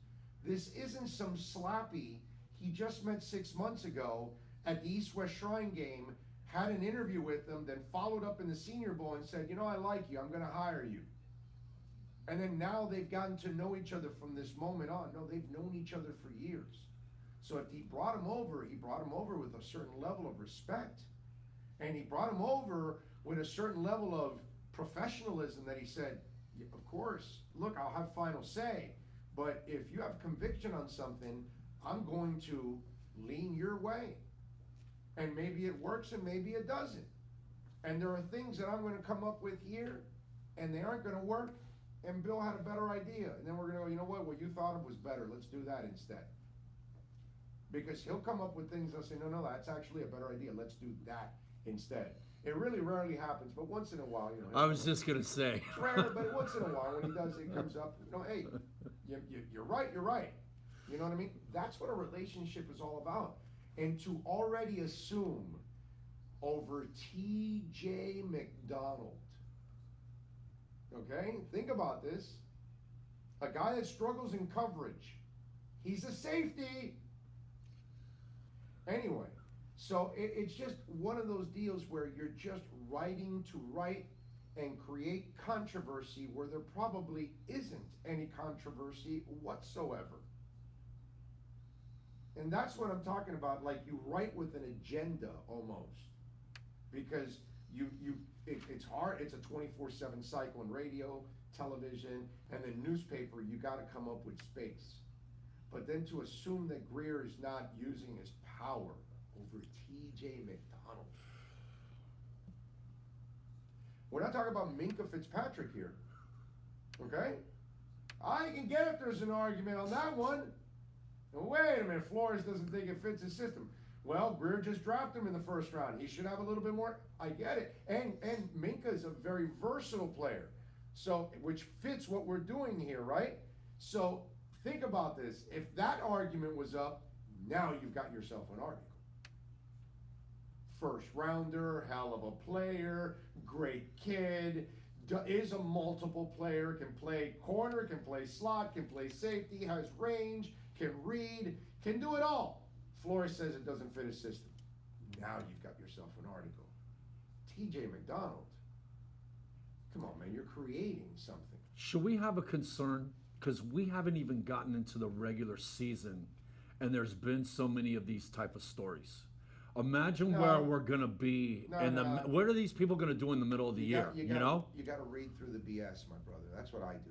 This isn't some sloppy, he just met 6 months ago at the East-West Shrine game, had an interview with them, then followed up in the Senior Bowl and said, you know, I like you, I'm going to hire you. And then now they've gotten to know each other from this moment on. No, they've known each other for years. So if he brought him over with a certain level of respect. And he brought him over with a certain level of professionalism that he said, yeah, of course, look, I'll have final say. But if you have conviction on something, I'm going to lean your way. And maybe it works and maybe it doesn't. And there are things that I'm going to come up with here, and they aren't going to work. And Bill had a better idea. And then we're going to go, you know what you thought of was better. Let's do that instead. Because he'll come up with things and say, no, that's actually a better idea. Let's do that instead. It really rarely happens, but once in a while, you know.
I was just gonna say.
It's rare, but once in a while when he does, it comes up, you know, hey, you're right. You know what I mean? That's what a relationship is all about. And to already assume over TJ McDonald, okay? Think about this. A guy that struggles in coverage. He's a safety. Anyway, so it's just one of those deals where you're just writing to write and create controversy where there probably isn't any controversy whatsoever. And that's what I'm talking about, like you write with an agenda almost. Because it's hard, it's a 24/7 cycle in radio, television, and then newspaper, you gotta come up with space. But then to assume that Grier is not using his power over TJ McDonald. We're not talking about Minkah Fitzpatrick here, okay? I can get if there's an argument on that one. And wait a minute, Flores doesn't think it fits his system. Well, Grier just dropped him in the first round. He should have a little bit more. I get it. And Minkah is a very versatile player, so which fits what we're doing here, right? So think about this. If that argument was up, now you've got yourself an article. First rounder, hell of a player, great kid, is a multiple player, can play corner, can play slot, can play safety, has range, can read, can do it all. Flores says it doesn't fit his system. Now you've got yourself an article. TJ McDonald, come on, man, you're creating something.
Should we have a concern? Because we haven't even gotten into the regular season, and there's been so many of these type of stories. Imagine where we're gonna be, what are these people gonna do in the middle of the year? You know?
You gotta read through the BS, my brother. That's what I do.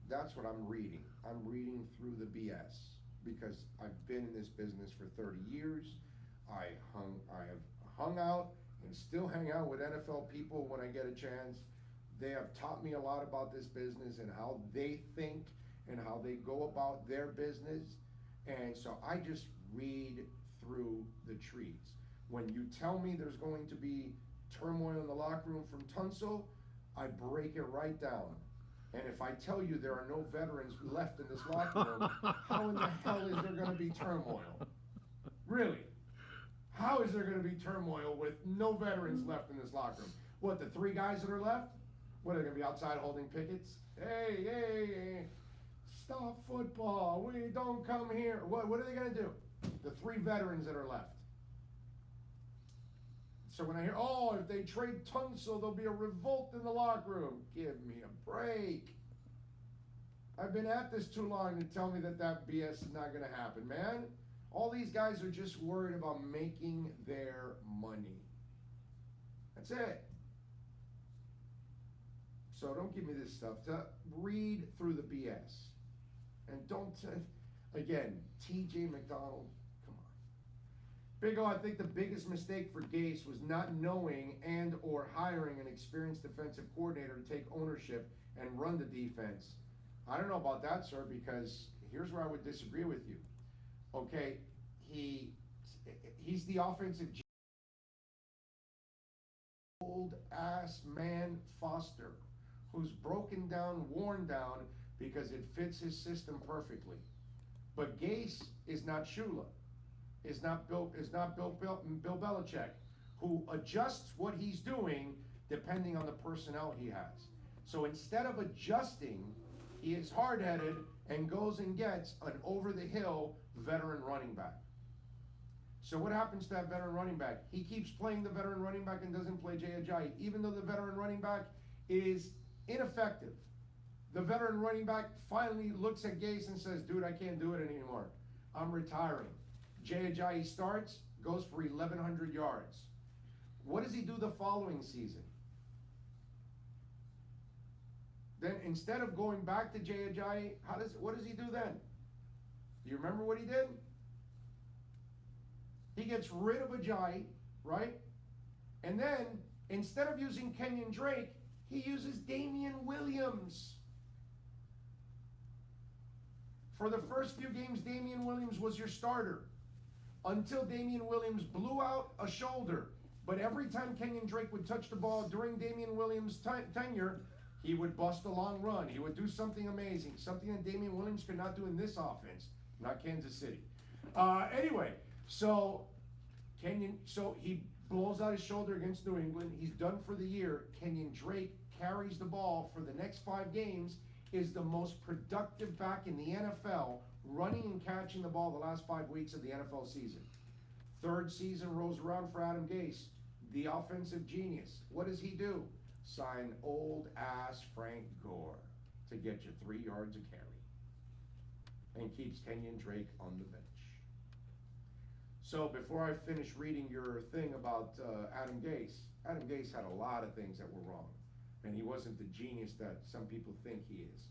That's what I'm reading. I'm reading through the BS because I've been in this business for 30 years. I have hung out and still hang out with NFL people when I get a chance. They have taught me a lot about this business and how they think and how they go about their business. And so I just read through the trees. When you tell me there's going to be turmoil in the locker room from Tunsil, I break it right down. And if I tell you there are no veterans left in this locker room, how in the hell is there going to be turmoil? Really? How is there going to be turmoil with no veterans left in this locker room? What, the 3 guys that are left? What, are they going to be outside holding pickets? Hey, stop football. We don't come here. What are they going to do? The 3 veterans that are left. So when I hear, if they trade Tunsil, there'll be a revolt in the locker room. Give me a break. I've been at this too long to tell me that BS is not going to happen, man. All these guys are just worried about making their money. That's it. So don't give me this stuff. To read through the BS. And don't, again, TJ McDonald. Big O, I think the biggest mistake for Gase was not knowing and or hiring an experienced defensive coordinator to take ownership and run the defense. I don't know about that, sir, because here's where I would disagree with you. Okay, he's the offensive old ass man Foster, who's broken down, worn down, because it fits his system perfectly. But Gase is not Shula, is not Bill Belichick, who adjusts what he's doing depending on the personnel he has. So instead of adjusting, he is hard-headed and goes and gets an over-the-hill veteran running back. So what happens to that veteran running back? He keeps playing the veteran running back and doesn't play Jay Ajayi, even though the veteran running back is ineffective. The veteran running back finally looks at Gase and says, dude, I can't do it anymore. I'm retiring. Jay Ajayi starts, goes for 1,100 yards. What does he do the following season? Then instead of going back to Jay Ajayi, what does he do then? Do you remember what he did? He gets rid of Ajayi, right? And then, instead of using Kenyon Drake, he uses Damian Williams. For the first few games, Damian Williams was your starter, until Damian Williams blew out a shoulder. But every time Kenyon Drake would touch the ball during Damian Williams' tenure, he would bust a long run. He would do something amazing, something that Damian Williams could not do in this offense, not Kansas City. Anyway, so he blows out his shoulder against New England. He's done for the year. Kenyon Drake carries the ball for the next 5 games, is the most productive back in the NFL, running and catching the ball the last 5 weeks of the NFL season. 3rd season rolls around for Adam Gase, the offensive genius. What does he do? Sign old ass Frank Gore to get you 3 yards a carry, and keeps Kenyon Drake on the bench. So before I finish reading your thing about Adam Gase had a lot of things that were wrong, and he wasn't the genius that some people think he is.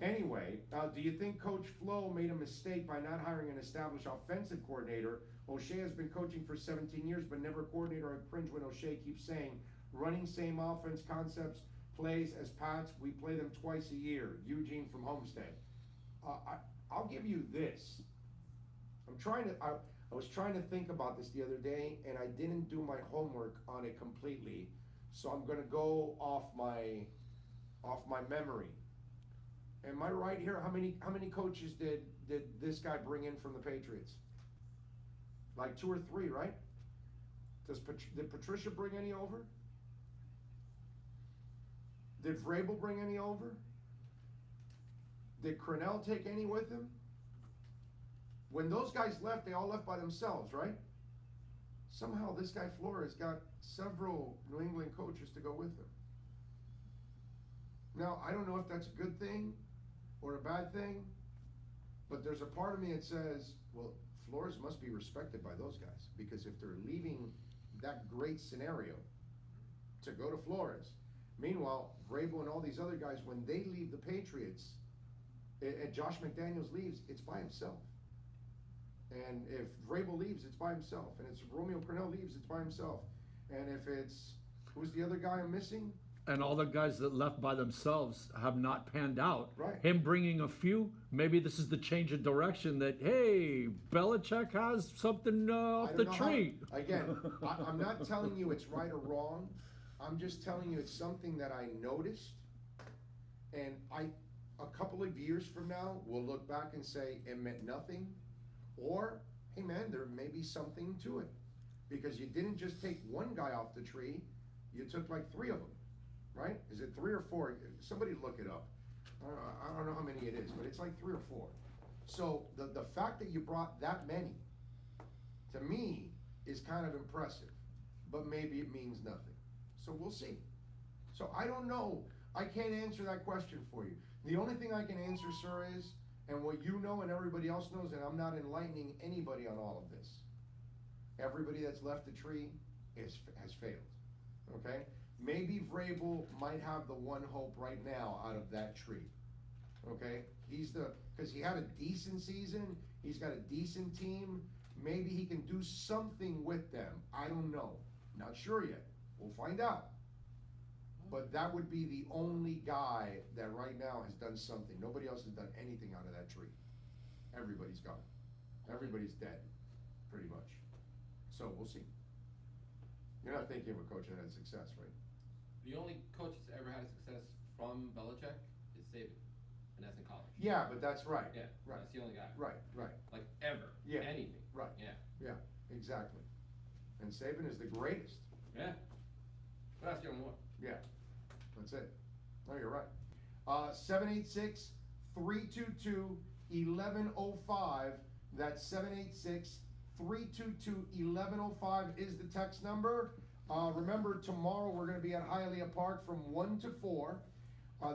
Anyway, do you think Coach Flo made a mistake by not hiring an established offensive coordinator? O'Shea has been coaching for 17 years, but never a coordinator. I cringe when O'Shea keeps saying, running same offense concepts, plays as Pats, we play them twice a year. Eugene from Homestead. I'll give you this. I was trying to think about this the other day, and I didn't do my homework on it completely. So I'm gonna go off my memory. Am I right here? How many coaches did this guy bring in from the Patriots? Like 2 or 3, right? Did Patricia bring any over? Did Vrabel bring any over? Did Crennel take any with him? When those guys left, they all left by themselves, right? Somehow this guy Flores got several New England coaches to go with him. Now, I don't know if that's a good thing or a bad thing, but there's a part of me that says, well, Flores must be respected by those guys, because if they're leaving that great scenario to go to Flores, meanwhile, Vrabel and all these other guys, when they leave the Patriots, and Josh McDaniels leaves, it's by himself. And if Vrabel leaves, it's by himself. And if Romeo Crennel leaves, it's by himself. And if it's, who's the other guy I'm missing?
And all the guys that left by themselves have not panned out.
Right.
Him bringing a few, maybe this is the change of direction that, hey, Belichick has something off the tree.
Again, I'm not telling you it's right or wrong. I'm just telling you it's something that I noticed. And a couple of years from now, we'll look back and say it meant nothing. Or, hey man, there may be something to it. Because you didn't just take one guy off the tree, you took like 3 of them, right? Is it 3 or 4? Somebody look it up. I don't know how many it is, but it's like 3 or 4. So the fact that you brought that many, to me, is kind of impressive. But maybe it means nothing. So we'll see. So I don't know. I can't answer that question for you. The only thing I can answer, sir, is, and what you know and everybody else knows, and I'm not enlightening anybody on all of this, everybody that's left the tree has failed, okay? Maybe Vrabel might have the one hope right now out of that tree, okay? Because he had a decent season, he's got a decent team, maybe he can do something with them. I don't know, not sure yet. We'll find out. but that would be the only guy that right now has done something. Nobody else has done anything out of that tree. Everybody's gone. Everybody's dead, pretty much. So we'll see. You're not thinking of a coach that had success, right?
The only coach that's ever had success from Belichick is Saban, and that's in college.
Yeah, but that's right.
Yeah,
Right.
that's the only guy.
Right, right.
Like ever.
Yeah.
Anything.
Right.
Yeah.
Yeah, exactly. And Saban is the greatest.
Yeah. That's Joe Moore.
Yeah, that's it. No, you're right. 786-322-1105. That's 786-322-1105 is the text number. Remember, tomorrow we're going to be at Hialeah Park from 1 to 4.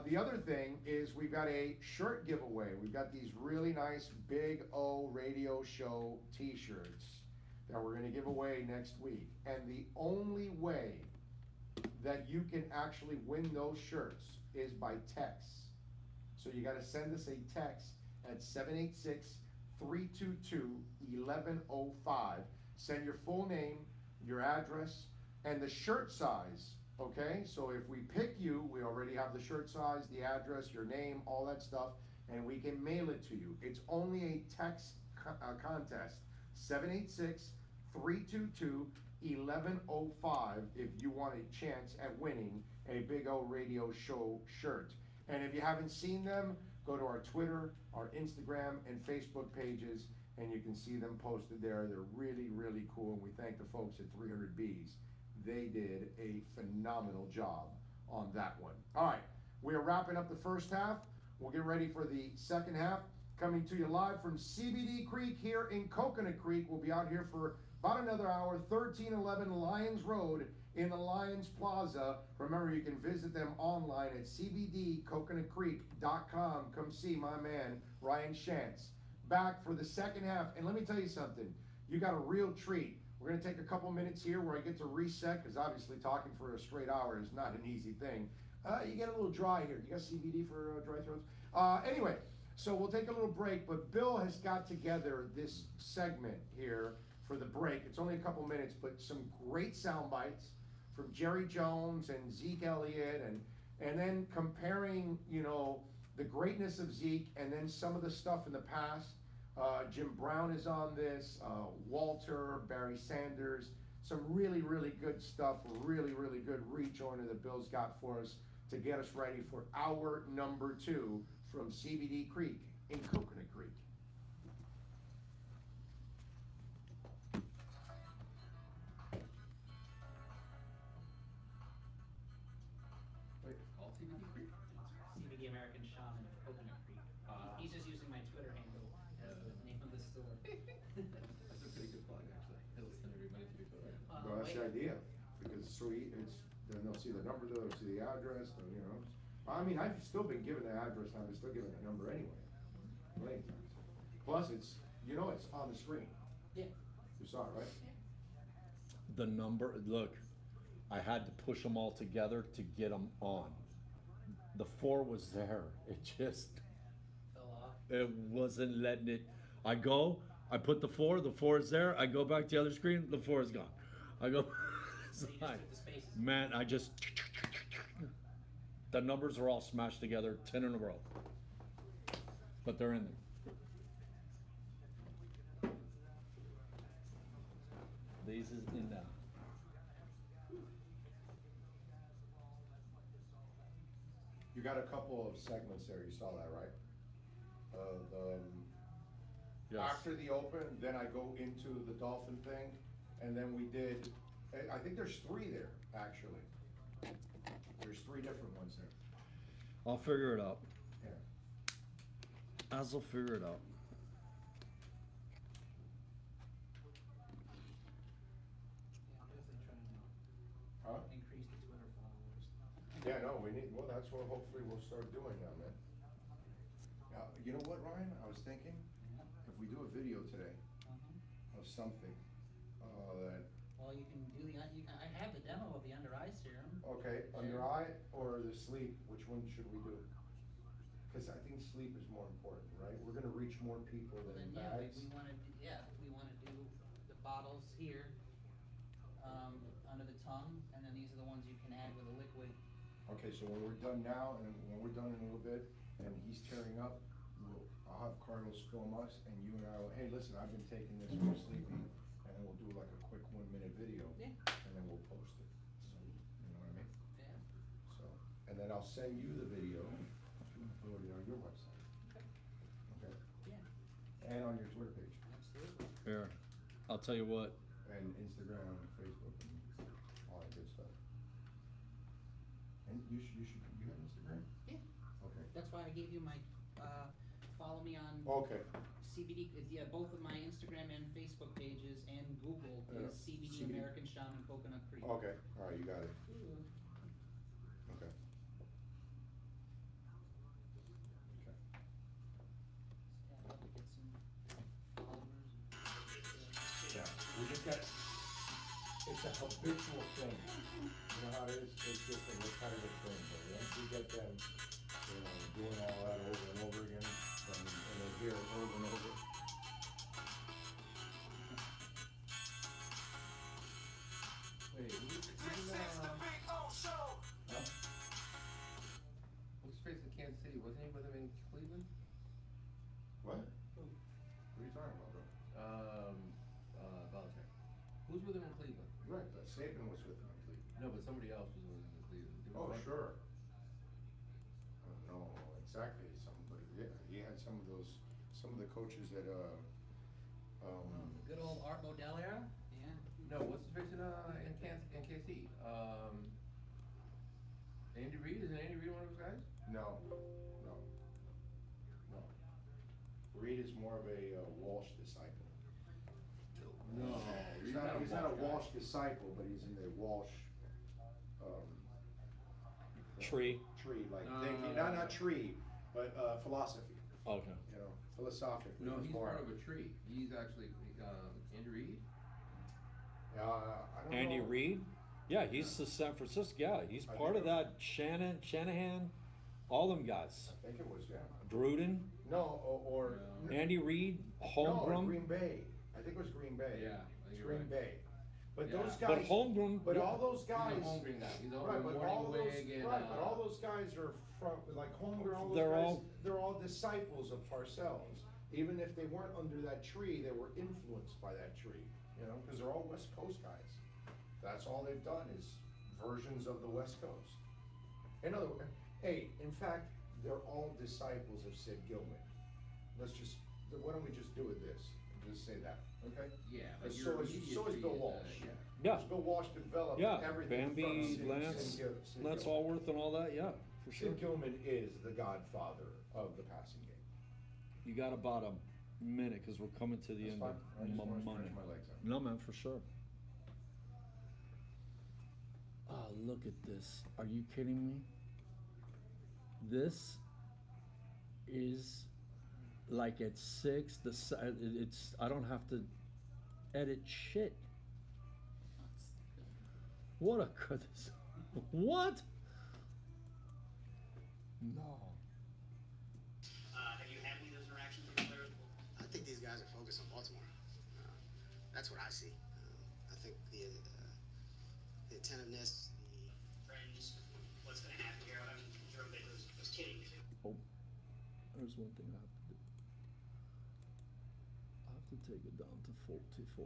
The other thing is we've got a shirt giveaway. We've got these really nice Big O Radio Show t-shirts that we're going to give away next week. And the only way that you can actually win those shirts is by text. So you got to send us a text at 786-322-1105. Send your full name, your address, and the shirt size. Okay, so if we pick you, we already have the shirt size, the address, your name, all that stuff, and we can mail it to you. It's only a text contest. 786-322-1105 if you want a chance at winning a Big O Radio Show shirt. And if you haven't seen them, go to our Twitter, our Instagram, and Facebook pages, and you can see them posted there. They're really, really cool, and we thank the folks at 300Bs. They did a phenomenal job on that one. All right, we are wrapping up the first half. We'll get ready for the second half. Coming to you live from CBD Creek here in Coconut Creek. We'll be out here for about another hour. 1311 Lions Road in the Lions Plaza. Remember, you can visit them online at cbdcoconutcreek.com. Come see my man, Ryan Shantz. Back for the second half. And let me tell you something. You got a real treat. We're going to take a couple minutes here where I get to reset, because obviously talking for a straight hour is not an easy thing. You get a little dry here. You got CBD for dry throats? Anyway, so we'll take a little break, but Bill has got together this segment here for the break. It's only a couple minutes, but some great sound bites from Jerry Jones and Zeke Elliott, and then comparing, you know, the greatness of Zeke and then some of the stuff in the past. Jim Brown is on this, Walter, Barry Sanders, some really, really good stuff, really, really good rejoiner that Bill's got for us to get us ready for hour number 2 from CBD Creek in Coconut Creek.
Wait, it's called CBD Creek?
CBD American Shaman of Coconut Creek. He's just using my Twitter handle as the name of the store.
That's a pretty good plug, actually. It'll send everybody to your Twitter.
Well, that's the idea, because it's sweet, then they'll see the number, they'll see the address, you know. I mean, I've still been given the address, and I'm still giving the number anyway. Plenty of times. Plus, it's on the screen.
Yeah.
You saw it, right?
The number, look, I had to push them all together to get them on. The 4 was there. It just,
Fell off.
it wasn't letting it. I put the 4 is there. I go back to the other screen, the 4 is gone. I go,
So you just took the spaces.
man, the numbers are all smashed together, 10 in a row. But they're in there. These is in there.
You got a couple of segments there, you saw that, right?
Yes.
After the open, then I go into the dolphin thing, and then we did, I think there's 3 there, actually. There's 3 different ones there.
I'll figure it out.
Yeah.
I'll figure it out.
Yeah, I'm definitely trying to
Huh?
increase the Twitter followers.
Yeah, no, well, that's what hopefully we'll start doing now, man. You know what, Ryan, I was thinking, if we do a video today
Uh-huh.
of something, that,
Well, you can do I have the demo of the under eye serum.
okay, under eye or the sleep, which one should we do? Cause I think sleep is more important, right? We're gonna reach more people
Well,
than
then,
bags.
we wanna do the bottles here, under the tongue, and then these are the ones you can add with a liquid
Okay, so when we're done now, and when we're done in a little bit, and he's tearing up, I'll have Carlos film us, and you and I will, hey, listen, I've been taking this for Sleepy, and then we'll do like a quick 1-minute video,
Yeah.
and then we'll post it. So, you know what I mean?
Yeah.
So, and then I'll send you the video, put it on your website, okay?
Yeah.
And on your Twitter page,
Absolutely.
Here, I'll tell you what.
and Instagram, and Facebook, and all that good stuff. And you have Instagram?
Yeah.
Okay.
That's why I gave you my, follow me on
Okay.
CBD, yeah, both of my Instagram and Facebook pages and Google
Yeah.
is CBD
CBD.
American Shaman Coconut Creek.
Okay, all right, you got it.
Ooh.
Okay. Okay.
Yeah, I'd love to get some followers.
Yeah, we just got, it's a habitual thing. You know how it is? It's just a repetitive thing, but once we get them, you know, doing all that over and over again, then, and they hear it over and over.
Wait, who's
Huh?
what's his face in Kansas City? Wasn't he with him in Cleveland?
What? What are you talking about, bro?
Belichick. Who's with him in Cleveland?
Right, but Saban was with him in Cleveland.
No, but somebody else was with him in Cleveland. There
Oh,
was one-
sure. I don't know exactly, somebody, yeah, he had some of the coaches that,
Good old Art Modell era, yeah.
No, what's his face in KC? Andy Reid? Isn't Andy Reid one of those guys?
no. Reed is more of a Walsh disciple.
No,
He's not a Walsh disciple, but he's in the Walsh,
Tree.
like thinking, not tree, but, philosophy,
Okay.
you know, philosophically.
No, he's
more.
part of a tree. He's actually, Andy Reid?
I don't know.
Andy Reid? Yeah, he's the San Francisco. Yeah, he's
I
part of
think
that. Shanahan, all them guys.
I think it was, yeah.
Gruden,
No, or.
Andy Reid,
No,
Holmgren.
Green Bay. I think it was Green Bay.
Yeah, I
It's
think you're
Green
right.
Bay. But
Yeah.
those
But
guys.
Holmgren.
But all those guys.
He's a Holmgren guy. He's over
Right,
in
but
Morning
all those,
Wig and,
right, but all those guys are from, like Holmgren, all those
They're
guys,
all-
they're all disciples of Parcells. Even if they weren't under that tree, they were influenced by that tree, you know, because they're all West Coast guys. That's all they've done is versions of the West Coast. In other words, hey, in fact, they're all disciples of Sid Gilman. Why don't we just do it this, and just say that, okay?
Yeah, but
So
your
is
immediate
Bill
tree
Walsh.
yeah.
Yeah.
Bill Walsh developed
Yeah,
everything from
Bambi,
Sid
Lance,
Sid
Lance
Gilman.
Allworth, and all that. Yeah, for sure.
Sid Gilman is the godfather of the passing game.
You got about a minute because we're coming to the
That's
end
fine.
of
I just
my
wanna
money.
stretch my legs out.
No, man, for sure. Oh, look at this. Are you kidding me? This is like at 6. It's I don't have to edit shit. What a goodness. What? No.
Have you had any of those interactions with the players?
I think these guys are focused on Baltimore. That's what I see. I think the attentiveness,
Friends, what's going to happen here? I mean, Jerome Baker was kidding too.
Oh, there's one thing I have to do. I have to take it down to 44.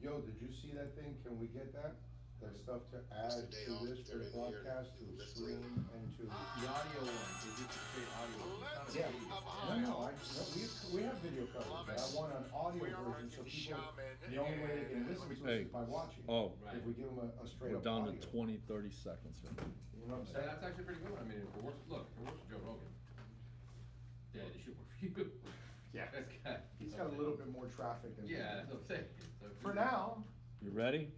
Yo, did you see that thing? Can we get that? That stuff to add
It's the day
to
off.
this for the
They're in here.
broadcast, to
Let's
stream and to.
The audio one, is it just straight audio? It's not a
Yeah,
video.
no, we have video coverage, but I want an audio version so people, the only way they can listen to us is by watching.
Oh,
Right.
If we give them a straight
we're
up
down
audio.
to 20, 30 seconds here.
You know what I'm
So
saying?
that's actually pretty good. I mean, for worse, look, for worse, Joe Rogan. Yeah, it should work for you.
Yeah.
That's got.
He's got a little bit more traffic than. we
Yeah,
do.
that's what I'm saying. So if
For
you-
now,
You ready?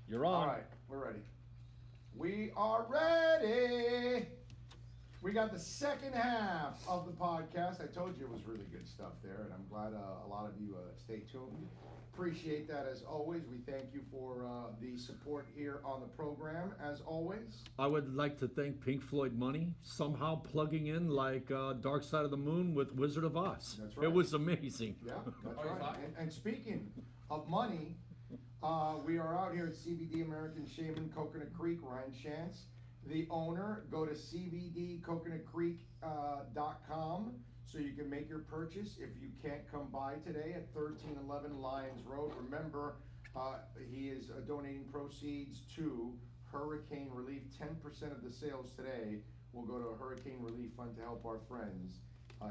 You're on.
all right, we're ready. We are ready. We got the second half of the podcast. I told you it was really good stuff there, and I'm glad a lot of you stay tuned. Appreciate that as always. We thank you for the support here on the program as always.
I would like to thank Pink Floyd Money somehow plugging in like Dark Side of the Moon with Wizard of Oz.
That's right.
It was amazing.
Yeah, that's
Oh, he's
right.
live?
And speaking of money, We are out here at CBD American Shaman, Coconut Creek, Ryan Chance, the owner. Go to cbdcoconutcreek.com so you can make your purchase. If you can't come by today at 1311 Lyons Road, remember he is donating proceeds to hurricane relief. 10% of the sales today will go to a hurricane relief fund to help our friends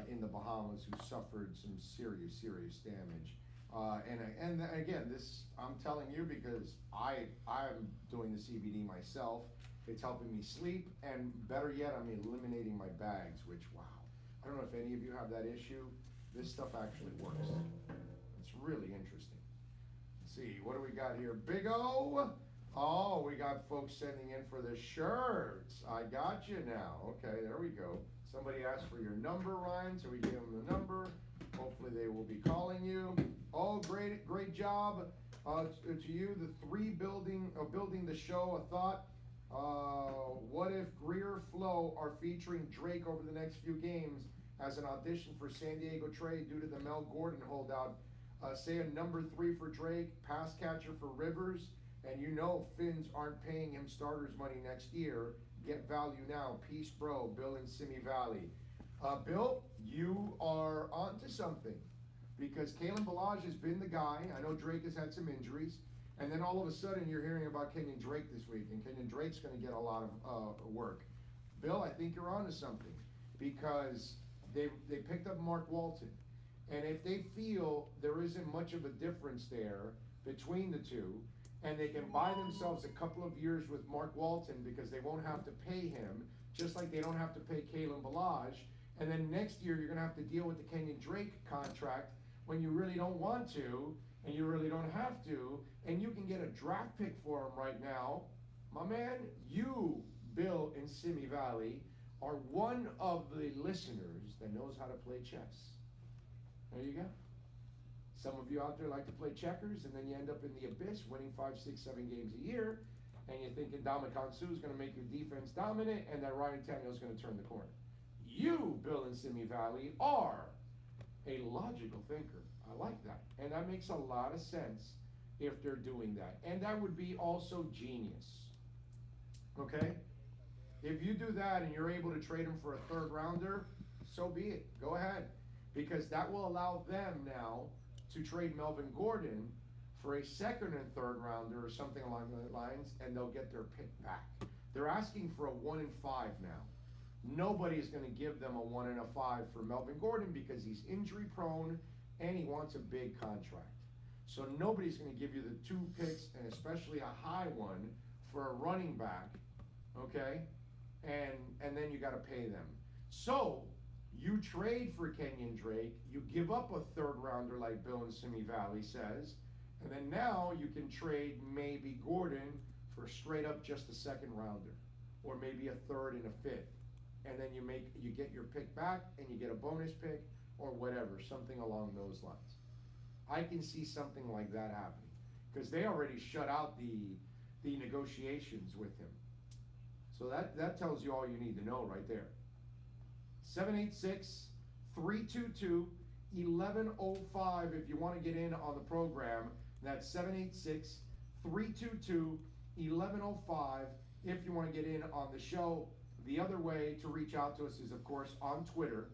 in the Bahamas who suffered some serious damage. And again, this I'm telling you because I'm doing the CBD myself. It's helping me sleep, and better yet, I'm eliminating my bags, which, wow. I don't know if any of you have that issue. This stuff actually works. It's really interesting. Let's see, what do we got here? Big O. Oh, we got folks sending in for the shirts. I got you now. Okay, there we go. Somebody asked for your number, Ryan, so we gave them the number. Hopefully they will be calling you. Oh, great job to you. The building the show. A thought. What if Greer Flow are featuring Drake over the next few games as an audition for San Diego trade due to the Mel Gordon holdout? Say a number 3 for Drake, pass catcher for Rivers, and you know Finns aren't paying him starters money next year. Get value now. Peace, bro. Bill in Simi Valley. Bill, you are onto something because Kalen Balaj has been the guy. I know Drake has had some injuries. And then all of a sudden you're hearing about Kenyon Drake this week, and Kenyon Drake's going to get a lot of work. Bill, I think you're onto something because they picked up Mark Walton. And if they feel there isn't much of a difference there between the two, and they can buy themselves a couple of years with Mark Walton because they won't have to pay him, just like they don't have to pay Kalen Balaj, and then next year you're going to have to deal with the Kenyon Drake contract when you really don't want to, and you really don't have to, and you can get a draft pick for him right now. My man, you, Bill in Simi Valley, are one of the listeners that knows how to play chess. There you go. Some of you out there like to play checkers, and then you end up in the abyss winning 5, 6, 7 games a year, and you're thinking Dominican Suh is going to make your defense dominant, and that Ryan Tannehill is going to turn the corner. You, Bill in Simi Valley, are a logical thinker. I like that. And that makes a lot of sense if they're doing that. And that would be also genius. Okay? If you do that and you're able to trade him for a 3rd rounder, so be it. Go ahead. Because that will allow them now to trade Melvin Gordon for a 2nd and 3rd rounder or something along those lines, and they'll get their pick back. They're asking for a 1 and 5 now. Nobody's going to give them a 1 and a 5 for Melvin Gordon because he's injury prone and he wants a big contract. So nobody's going to give you the 2 picks, and especially a high one for a running back, okay? And then you got to pay them. So you trade for Kenyon Drake, you give up a 3rd rounder like Bill in Simi Valley says, and then now you can trade maybe Gordon for straight up just a 2nd rounder, or maybe a 3rd and a 5th. And then you get your pick back and you get a bonus pick or whatever, something along those lines. I can see something like that happening because they already shut out the negotiations with him. So that tells you all you need to know right there. 786-322-1105 if you want to get in on the program. That's 786-322-1105 if you want to get in on the show. The other way to reach out to us is, of course, on Twitter.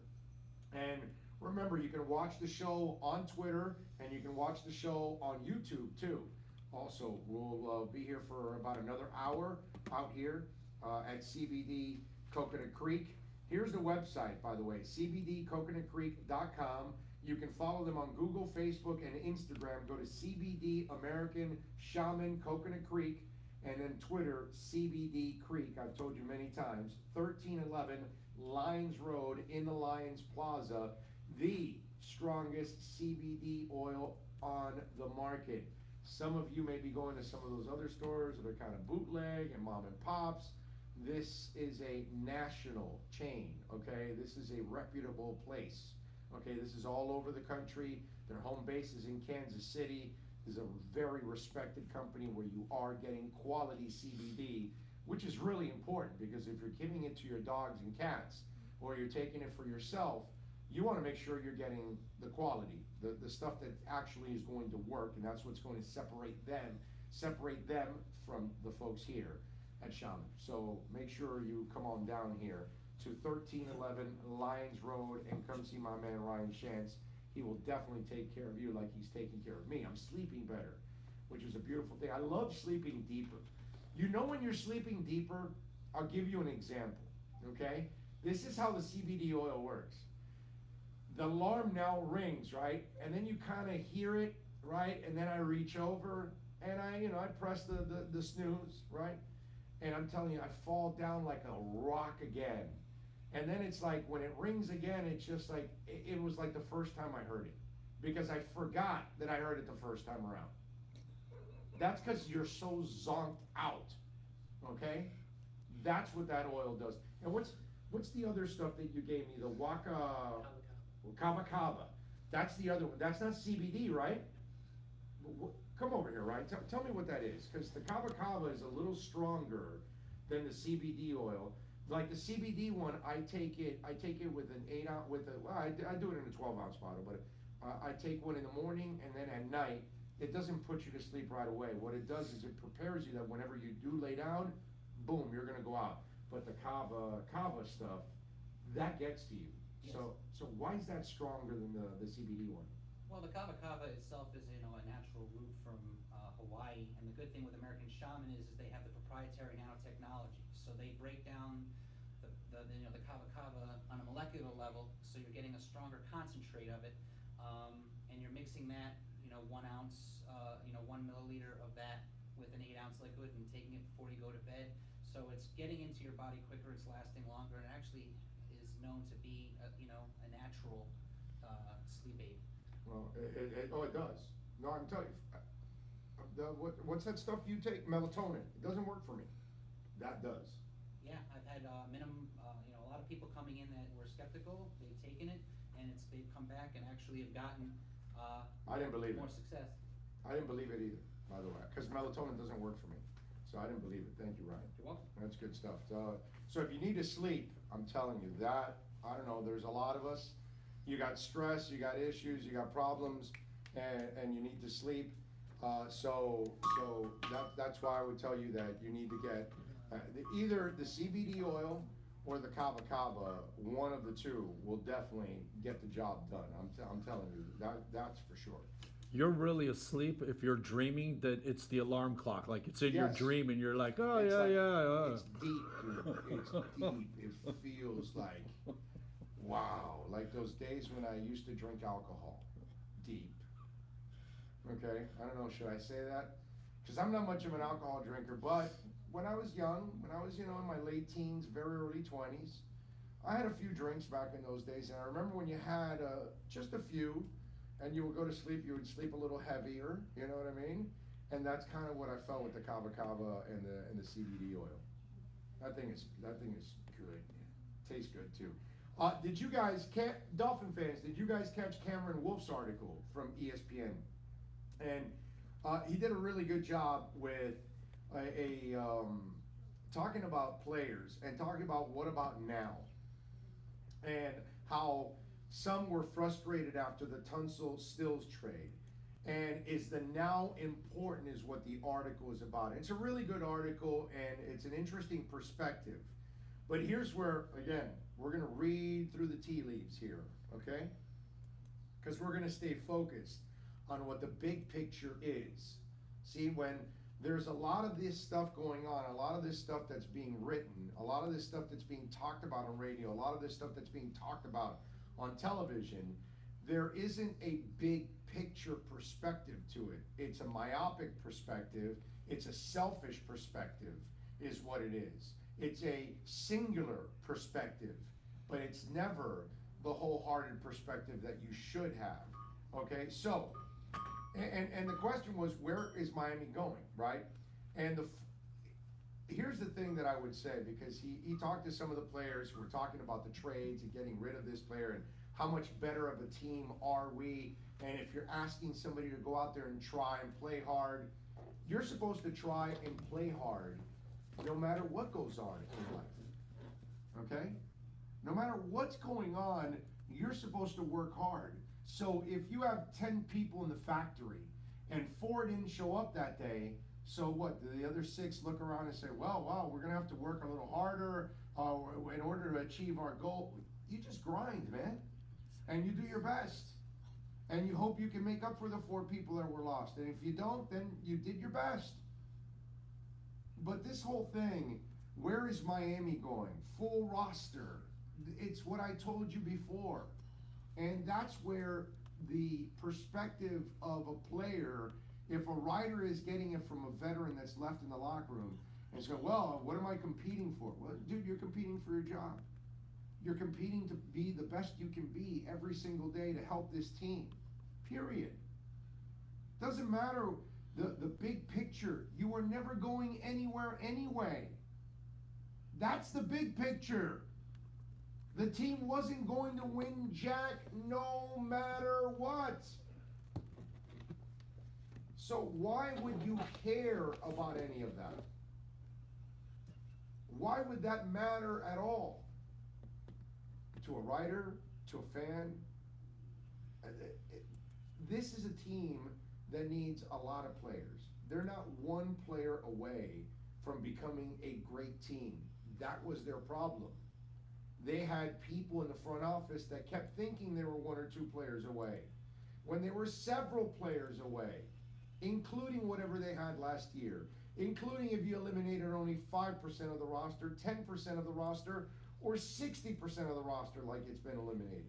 And remember, you can watch the show on Twitter, and you can watch the show on YouTube, too. Also, we'll be here for about another hour out here at CBD Coconut Creek. Here's the website, by the way, cbdcoconutcreek.com. You can follow them on Google, Facebook, and Instagram. Go to CBD American Shaman Coconut Creek. And then Twitter, CBD Creek. I've told you many times. 1311 Lyons Road in the Lyons Plaza. The strongest CBD oil on the market. Some of you may be going to some of those other stores that are kind of bootleg and mom and pops. This is a national chain, okay? This is a reputable place. Okay, this is all over the country. Their home base is in Kansas City. Is a very respected company where you are getting quality CBD, which is really important because if you're giving it to your dogs and cats or you're taking it for yourself, You want to make sure you're getting the quality, the stuff that actually is going to work, and that's what's going to separate them from the folks here at Shaman. So make sure you come on down here to 1311 Lyons Road and come see my man Ryan Shantz. He will definitely take care of you like he's taking care of me. I'm sleeping better, which is a beautiful thing. I love sleeping deeper. You know when you're sleeping deeper, I'll give you an example, okay? This is how the CBD oil works. The alarm now rings, right? And then you kind of hear it, right? And then I reach over and I press the snooze, right? And I'm telling you, I fall down like a rock again. And then it's like, when it rings again, it's just like, it was like the first time I heard it. Because I forgot that I heard it the first time around. That's because you're so zonked out, okay? That's what that oil does. And what's the other stuff that you gave me? The Kava Kava. That's the other one. That's not CBD, right? Come over here, Ryan. Tell me what that is. Because the Kava Kava is a little stronger than the CBD oil. Like the CBD one, I take it with an 8 ounce, I do it in a 12-ounce bottle, but I take one in the morning and then at night. It doesn't put you to sleep right away. What it does is it prepares you that whenever you do lay down, boom, you're gonna go out. But the Kava stuff, that gets to you.
Yes.
So why is that stronger than the CBD one?
Well, the Kava Kava itself is, a natural root from Hawaii, and the good thing with American Shaman is they have the proprietary nanotechnology. So they break down the Kava Kava on a molecular level, so you're getting a stronger concentrate of it, and you're mixing that, 1 ounce, 1 milliliter of that with an 8-ounce liquid and taking it before you go to bed. So it's getting into your body quicker, it's lasting longer, and it actually is known to be a natural sleep aid.
Well, it does. No, I'm telling you, what's that stuff you take? Melatonin. It doesn't work for me. That does.
Yeah, I've had a lot of people coming in that were skeptical. They've taken it, and they've come back and actually have gotten
I didn't believe
more
it.
success.
I didn't believe it either, by the way, because melatonin doesn't work for me. So I didn't believe it. Thank you, Ryan.
You're welcome.
That's good stuff. So if you need to sleep, I'm telling you that, I don't know, there's a lot of us. You got stress, you got issues, you got problems, and you need to sleep. So that's why I would tell you that you need to get either the CBD oil or the Kava Kava. One of the two will definitely get the job done. I'm telling you, that's for sure.
You're really asleep if you're dreaming that it's the alarm clock, like it's in your
Yes.
dream and you're like, oh
It's
yeah,
like-
yeah.
It's deep, dude. It's deep. It feels like, wow, like those days when I used to drink alcohol. Deep. Okay, I don't know, should I say that? Because I'm not much of an alcohol drinker, but when I was young, when I was, in my late teens, very early 20s, I had a few drinks back in those days, and I remember when you had just a few, and you would go to sleep, you would sleep a little heavier, you know what I mean? And that's kind of what I felt with the Kava Kava and the CBD oil. That thing is good. Tastes good too. Did you guys, Dolphin fans, did you guys catch Cameron Wolf's article from ESPN? And he did a really good job with talking about players and talking about what about now, and how some were frustrated after the Tunsil Stills trade. And is the now important is what the article is about. It's a really good article and it's an interesting perspective. But here's where, again, we're gonna read through the tea leaves here, okay? Because we're gonna stay focused on what the big picture is. See, when there's a lot of this stuff going on, a lot of this stuff that's being written, a lot of this stuff that's being talked about on radio, a lot of this stuff that's being talked about on television, there isn't a big picture perspective to it. It's a myopic perspective, it's a selfish perspective is what it is. It's a singular perspective, but it's never the wholehearted perspective that you should have, okay? So, and the question was, where is Miami going, right? And here's the thing that I would say, because he talked to some of the players who were talking about the trades and getting rid of this player and how much better of a team are we, and if you're asking somebody to go out there and try and play hard, you're supposed to try and play hard no matter what goes on in life, okay? No matter what's going on, you're supposed to work hard. So if you have 10 people in the factory and 4 didn't show up that day, so what? Do the other 6 look around and say, well, wow, we're gonna have to work a little harder in order to achieve our goal? You just grind, man. And you do your best. And you hope you can make up for the 4 people that were lost. And if you don't, then you did your best. But this whole thing, where is Miami going? Full roster. It's what I told you before. And that's where the perspective of a player, if a writer is getting it from a veteran that's left in the locker room, and say, well, what am I competing for? Well, dude, you're competing for your job. You're competing to be the best you can be every single day to help this team. Period. Doesn't matter the big picture. You were never going anywhere anyway. That's the big picture. The team wasn't going to win jack no matter what. So why would you care about any of that? Why would that matter at all? To a writer, to a fan? This is a team that needs a lot of players. They're not one player away from becoming a great team. That was their problem. They had people in the front office that kept thinking they were 1 or 2 players away, when they were several players away, including whatever they had last year, including if you eliminated only 5% of the roster, 10% of the roster, or 60% of the roster like it's been eliminated.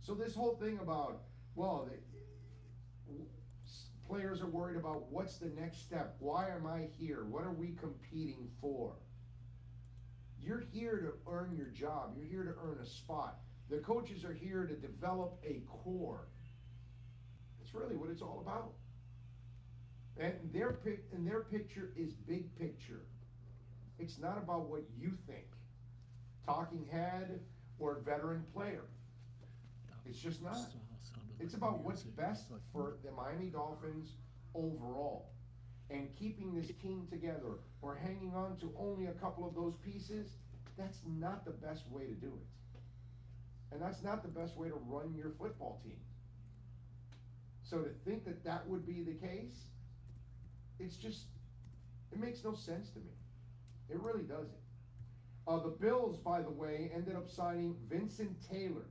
So this whole thing about, well, players are worried about what's the next step? Why am I here? What are we competing for? You're here to earn your job. You're here to earn a spot. The coaches are here to develop a core. That's really what it's all about. And their picture is big picture. It's not about what you think, talking head or veteran player. It's just not. It's about what's best for the Miami Dolphins overall. And keeping this team together or hanging on to only a couple of those pieces, that's not the best way to do it. And that's not the best way to run your football team. So to think that that would be the case, it's just, it makes no sense to me. It really doesn't. The Bills, by the way, ended up signing Vincent Taylor.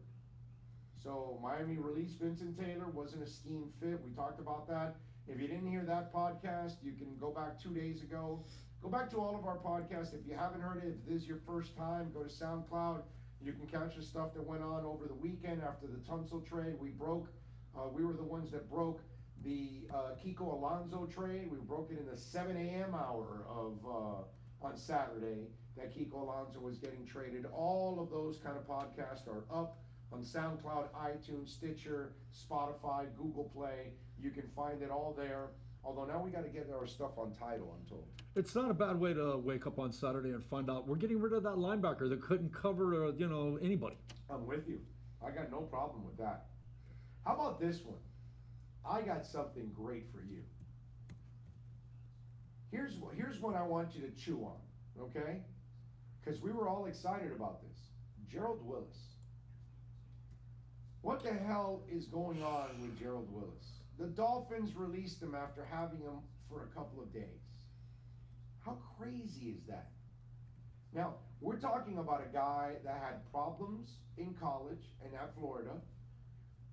So Miami released Vincent Taylor, wasn't a scheme fit. We talked about that. If you didn't hear that podcast, you can go back 2 days ago. Go back to all of our podcasts. If you haven't heard it, if this is your first time, go to SoundCloud. You can catch the stuff that went on over the weekend after the Tunsil trade. We were the ones that broke the Kiko Alonso trade. We broke it in the 7 a.m. hour of on Saturday that Kiko Alonso was getting traded. All of those kind of podcasts are up on SoundCloud, iTunes, Stitcher, Spotify, Google Play. You can find it all there. Although now we got to get our stuff on Tidal, I'm told.
It's not a bad way to wake up on Saturday and find out we're getting rid of that linebacker that couldn't cover, anybody.
I'm with you. I got no problem with that. How about this one? I got something great for you. Here's one I want you to chew on, okay? Because we were all excited about this. Gerald Willis. What the hell is going on with Gerald Willis? The Dolphins released him after having him for a couple of days. How crazy is that? Now, we're talking about a guy that had problems in college and at Florida,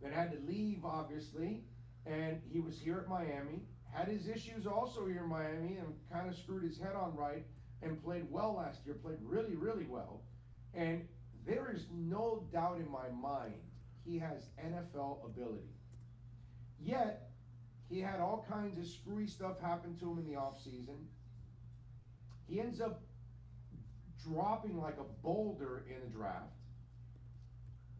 that had to leave, obviously, and he was here at Miami, had his issues also here in Miami, and kind of screwed his head on right, and played well last year, played really, really well. And there is no doubt in my mind he has NFL ability. Yet, he had all kinds of screwy stuff happen to him in the offseason. He ends up dropping like a boulder in the draft.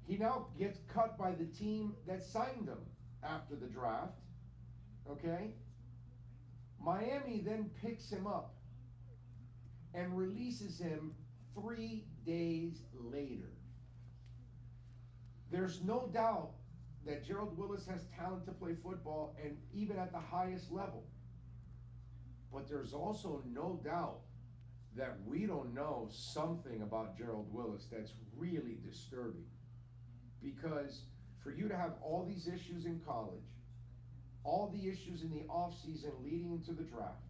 He now gets cut by the team that signed him after the draft. Okay? Miami then picks him up and releases him 3 days later. There's no doubt that Gerald Willis has talent to play football, and even at the highest level. But there's also no doubt that we don't know something about Gerald Willis that's really disturbing. Because for you to have all these issues in college, all the issues in the offseason leading into the draft,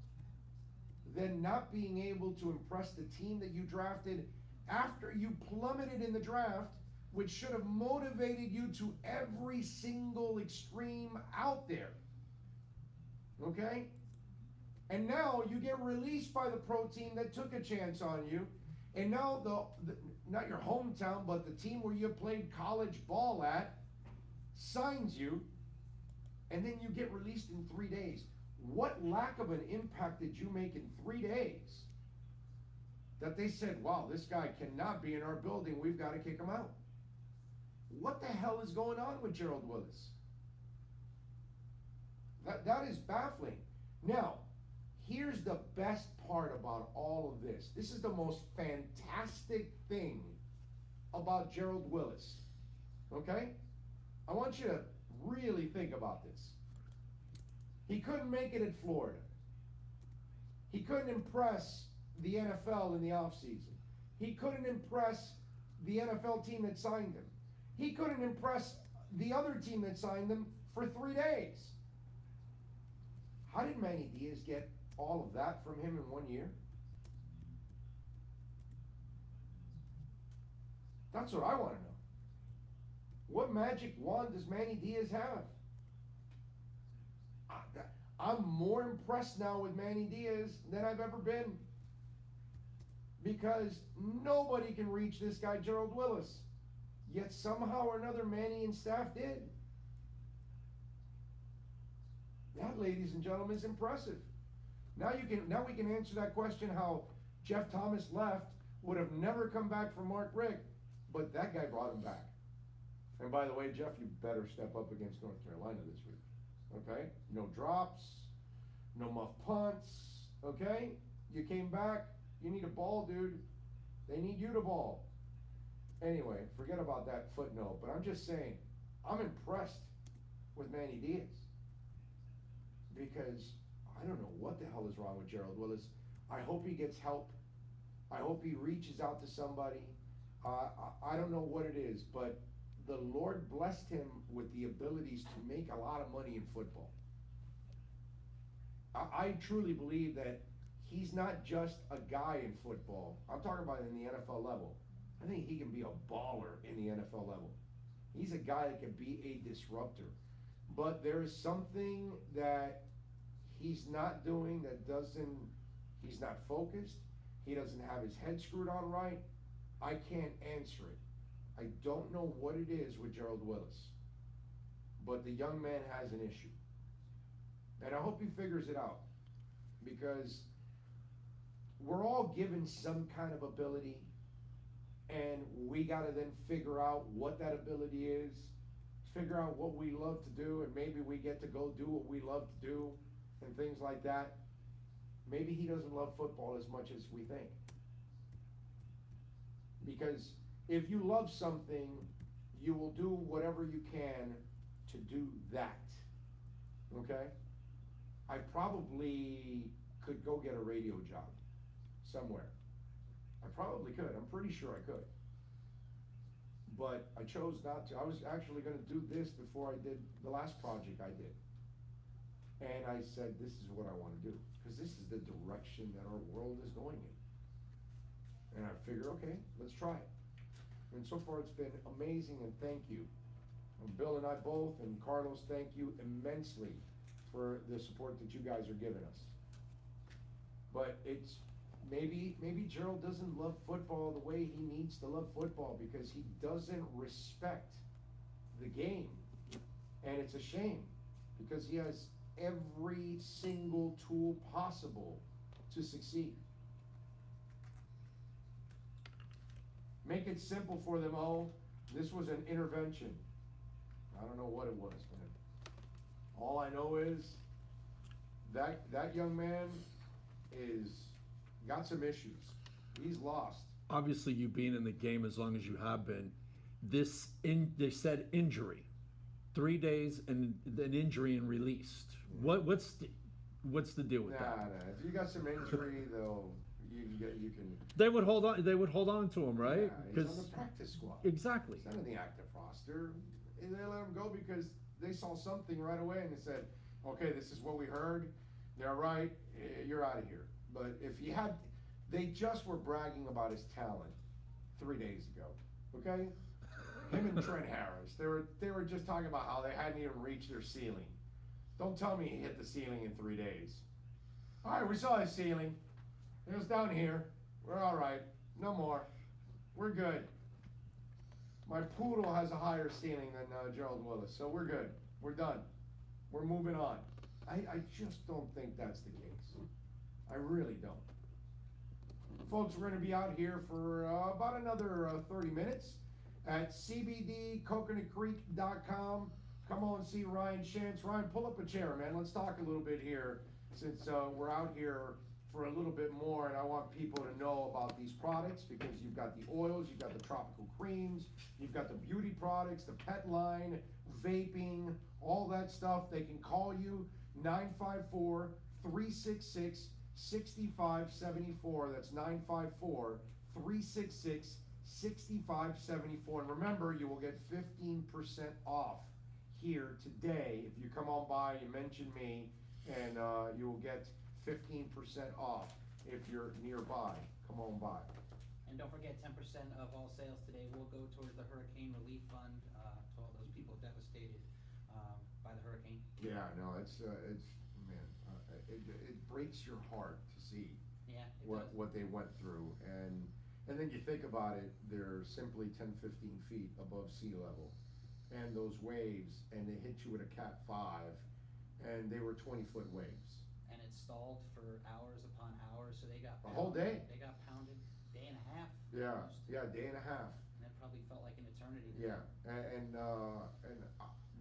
then not being able to impress the team that you drafted after you plummeted in the draft, which should have motivated you to every single extreme out there. Okay? And now you get released by the pro team that took a chance on you, and now the not your hometown, but the team where you played college ball at signs you, and then you get released in 3 days. What lack of an impact did you make in 3 days that they said, wow, this guy cannot be in our building, we've got to kick him out? What the hell is going on with Gerald Willis? That is baffling. Now, here's the best part about all of this. This is the most fantastic thing about Gerald Willis. Okay? I want you to really think about this. He couldn't make it at Florida. He couldn't impress the NFL in the offseason. He couldn't impress the NFL team that signed him. He couldn't impress the other team that signed him for 3 days. How did Manny Diaz get all of that from him in 1 year? That's what I want to know. What magic wand does Manny Diaz have? I'm more impressed now with Manny Diaz than I've ever been, because nobody can reach this guy Gerald Willis, yet somehow or another Manny and staff did. That, ladies and gentlemen, is impressive. Now we can answer that question how Jeff Thomas left, would have never come back for Mark Richt, but that guy brought him back. And by the way, Jeff, you better step up against North Carolina this week. Okay? No drops, no muff punts. Okay? You came back, you need a ball, dude. They need you to ball. Anyway, forget about that footnote, but I'm just saying, I'm impressed with Manny Diaz. Because I don't know what the hell is wrong with Gerald Willis. I hope he gets help. I hope he reaches out to somebody. I don't know what it is, but the Lord blessed him with the abilities to make a lot of money in football. I truly believe that he's not just a guy in football. I'm talking about in the NFL level. I think he can be a baller in the NFL level. He's a guy that can be a disruptor. But there is something that he's not doing he's not focused. He doesn't have his head screwed on right. I can't answer it. I don't know what it is with Gerald Willis. But the young man has an issue. And I hope he figures it out. Because we're all given some kind of ability, and we got to then figure out what that ability is, figure out what we love to do, and maybe we get to go do what we love to do and things like that. Maybe he doesn't love football as much as we think. Because if you love something, you will do whatever you can to do that. Okay? I probably could go get a radio job somewhere. I probably could. I'm pretty sure I could. But I chose not to. I was actually going to do this before I did the last project I did. And I said, this is what I want to do. Because this is the direction that our world is going in. And I figured, okay, let's try it. And so far it's been amazing, and thank you. And Bill and I both, and Carlos, thank you immensely for the support that you guys are giving us. But it's, maybe Gerald doesn't love football the way he needs to love football, because he doesn't respect the game. And it's a shame, because he has every single tool possible to succeed. Make it simple for them all. This was an intervention. I don't know what it was, man. All I know is that young man is got some issues. He's lost.
Obviously, you being in the game as long as you have been, they said injury, 3 days and an injury and released. What's the deal with that?
Nah. If you got some injury, you can.
They would hold on. They would hold on to him, right?
Yeah, he's on the practice squad.
Exactly.
He's not in the active roster. And they let him go because they saw something right away and they said, okay, this is what we heard. They're right. You're out of here. But if he had, they just were bragging about his talent 3 days ago. Okay, him and Trent Harris. They were just talking about how they hadn't even reached their ceiling. Don't tell me he hit the ceiling in 3 days. All right, we saw his ceiling. It was down here. We're all right. No more. We're good. My poodle has a higher ceiling than Gerald Willis, so we're good. We're done. We're moving on. I just don't think that's the case. I really don't. Folks, we're going to be out here for about another 30 minutes at cbdcoconutcreek.com. Come on and see Ryan Shantz. Ryan, pull up a chair, man. Let's talk a little bit here since we're out here for a little bit more, and I want people to know about these products because you've got the oils, you've got the tropical creams, you've got the beauty products, the pet line, vaping, all that stuff. They can call you 954-366-6574. That's 954-366-6574. And remember, you will get 15% off here today. If you come on by, you mention me, and you will get 15% off if you're nearby. Come on by.
And don't forget, 10% of all sales today will go towards the Hurricane Relief Fund to all those people devastated by the hurricane.
Yeah, no, it's man, it breaks your heart to see
Yeah, it
what
does.
they went through, and then you think about it, they're simply 10, 15 feet above sea level, and those waves, and they hit you with a Cat 5, and they were 20-foot waves.
And it stalled for hours upon hours, so they got
A whole day.
They got pounded day and a half.
Yeah,
almost.
yeah, day and a half.
And it probably felt like an eternity. to
Yeah,
them.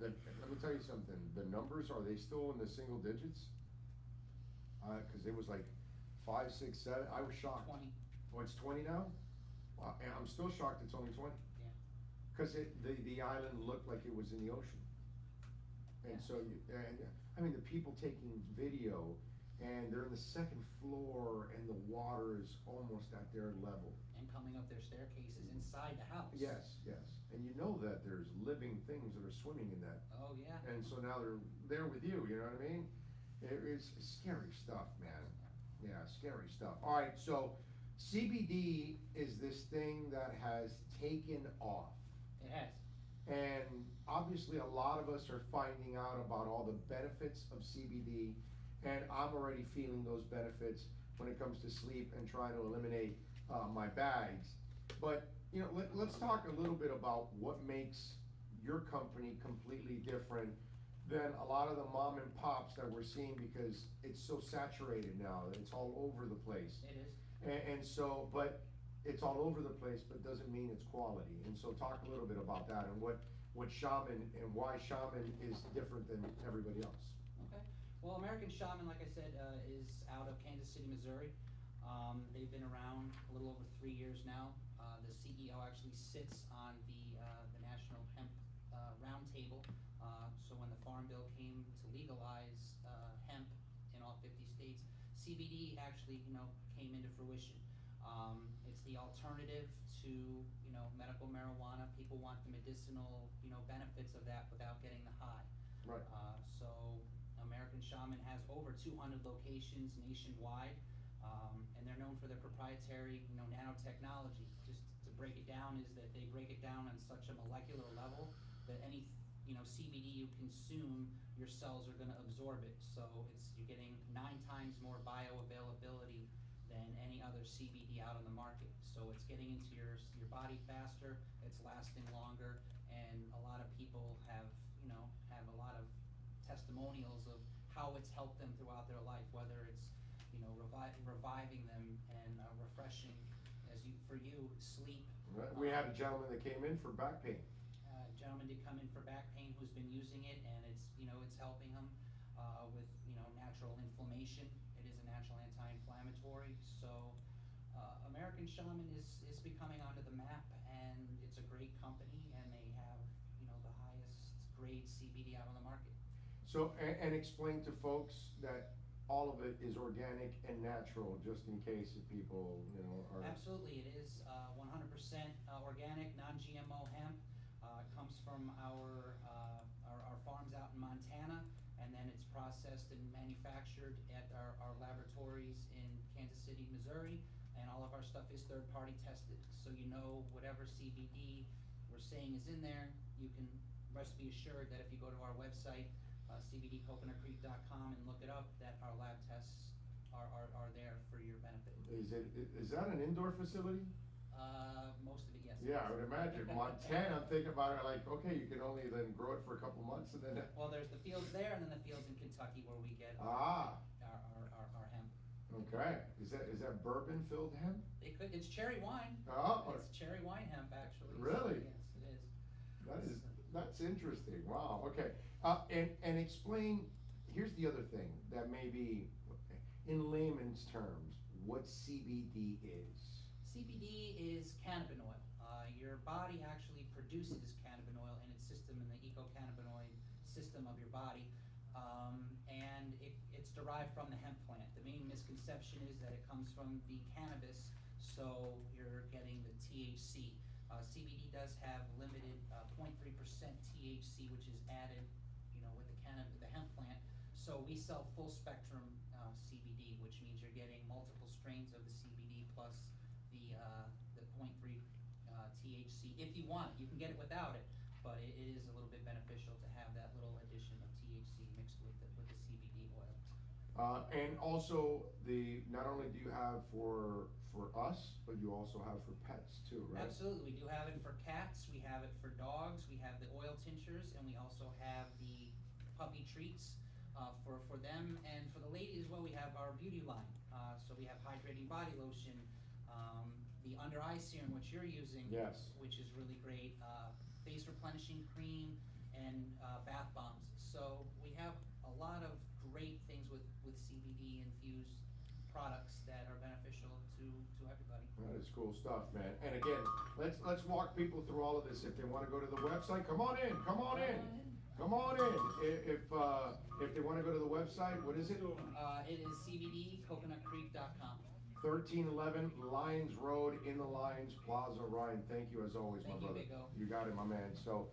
let me tell you something. The numbers, are they still in the single digits? Because it was like 5, 6, 7. I was shocked.
20.
Oh, it's 20 now? Wow, and I'm still shocked it's only 20.
Yeah.
Because the island looked like it was in the ocean. And
Yeah.
so, I mean, the people taking video, and they're in the second floor, and the water is almost at their level.
And coming up their staircases inside the house.
Yes, yes. And you know that there's living things that are swimming in that.
Oh, yeah.
And so now they're there with you, you know what I mean? It's scary stuff, man. Yeah, scary stuff. All right, so CBD is this thing that has taken off.
It has.
And obviously a lot of us are finding out about all the benefits of CBD, and I'm already feeling those benefits when it comes to sleep and trying to eliminate my bags. But you know, let's talk a little bit about what makes your company completely different than a lot of the mom and pops that we're seeing, because it's so saturated now. It's all over the place.
It is.
And so, but it's all over the place, but doesn't mean it's quality. And so talk a little bit about that and what Shaman and why Shaman is different than everybody else.
Okay. Well, American Shaman, like I said, is out of Kansas City, Missouri. They've been around a little over 3 years now. The CEO actually sits on the National Hemp Roundtable. So when the Farm Bill came to legalize hemp in all 50 states, CBD actually, came into fruition. It's the alternative to, medical marijuana. People want the medicinal, benefits of that without getting the high.
Right.
So American Shaman has over 200 locations nationwide, and they're known for their proprietary, nanotechnology. Just to break it down is that they break it down on such a molecular level that any, CBD you consume, your cells are going to absorb it. So you're getting 9 times more bioavailability than any other CBD out on the market. So it's getting into your body faster, it's lasting longer, and a lot of people have a lot of testimonials of how it's helped them throughout their life, whether it's, reviving them and refreshing, for you, sleep.
Right. We had a gentleman that came in for back pain.
Gentleman did come in for back pain who's been using it, and it's, it's helping him with, natural inflammation. It is a natural anti-inflammatory. So American Shaman is becoming onto the map, and it's a great company, and they have, the highest grade CBD out on the market.
So, and explain to folks that all of it is organic and natural, just in case if people, you know, are.
Absolutely, it is 100% organic, non-GMO hemp. It comes from our farms out in Montana, and then it's processed and manufactured at our laboratories in Kansas City, Missouri, and all of our stuff is third-party tested. So you know whatever CBD we're saying is in there, you can rest be assured that if you go to our website, cbdcoconutcreek.com, and look it up, that our lab tests are there for your benefit.
Is that an indoor facility?
Most of it, yes.
Yeah, I would imagine. Montana, I'm thinking about it like, okay, you can only then grow it for a couple months and then.
Well, there's the fields there, and then the fields in Kentucky where we get
Ah.
our hemp.
Okay, is that bourbon filled hemp?
It's cherry wine.
Oh.
It's cherry wine hemp, actually. So,
Really?
yes, it is.
That's interesting. Wow. Okay. And explain. Here's the other thing that maybe, in layman's terms, what CBD is.
CBD is cannabinoid. Your body actually produces cannabinoid in its system, in the ecocannabinoid system of your body, and it's derived from the hemp plant. The main misconception is that it comes from the cannabis, so you're getting the THC. CBD does have limited 0.3% THC, which is added, with the hemp plant. So we sell full spectrum CBD, which means you're getting multiple strains of the CBD plus the 0.3 THC. If you want it, you can get it without it, but it is a little bit beneficial to have that little addition of THC mixed with the CBD oil.
And also, not only do you have for us, but you also have for pets too, right?
Absolutely, we do have it for cats, we have it for dogs, we have the oil tinctures, and we also have the puppy treats for them, and for the lady as well, we have our beauty line. So we have hydrating body lotion, the under eye serum, which you're using,
Yes.
which is really great, face replenishing cream, and bath bombs. So we have a lot of great things with CBD infused products that are beneficial to everybody.
That is cool stuff, man. And again, let's walk people through all of this. If they want to go to the website, come on in. If they want to go to the website, what is it?
It is cbdcoconutcreek.com.
1311 Lions Road in the Lions Plaza. Ryan, thank you as always, my
Thank you,
brother.
Big O.
You got it, my man. So,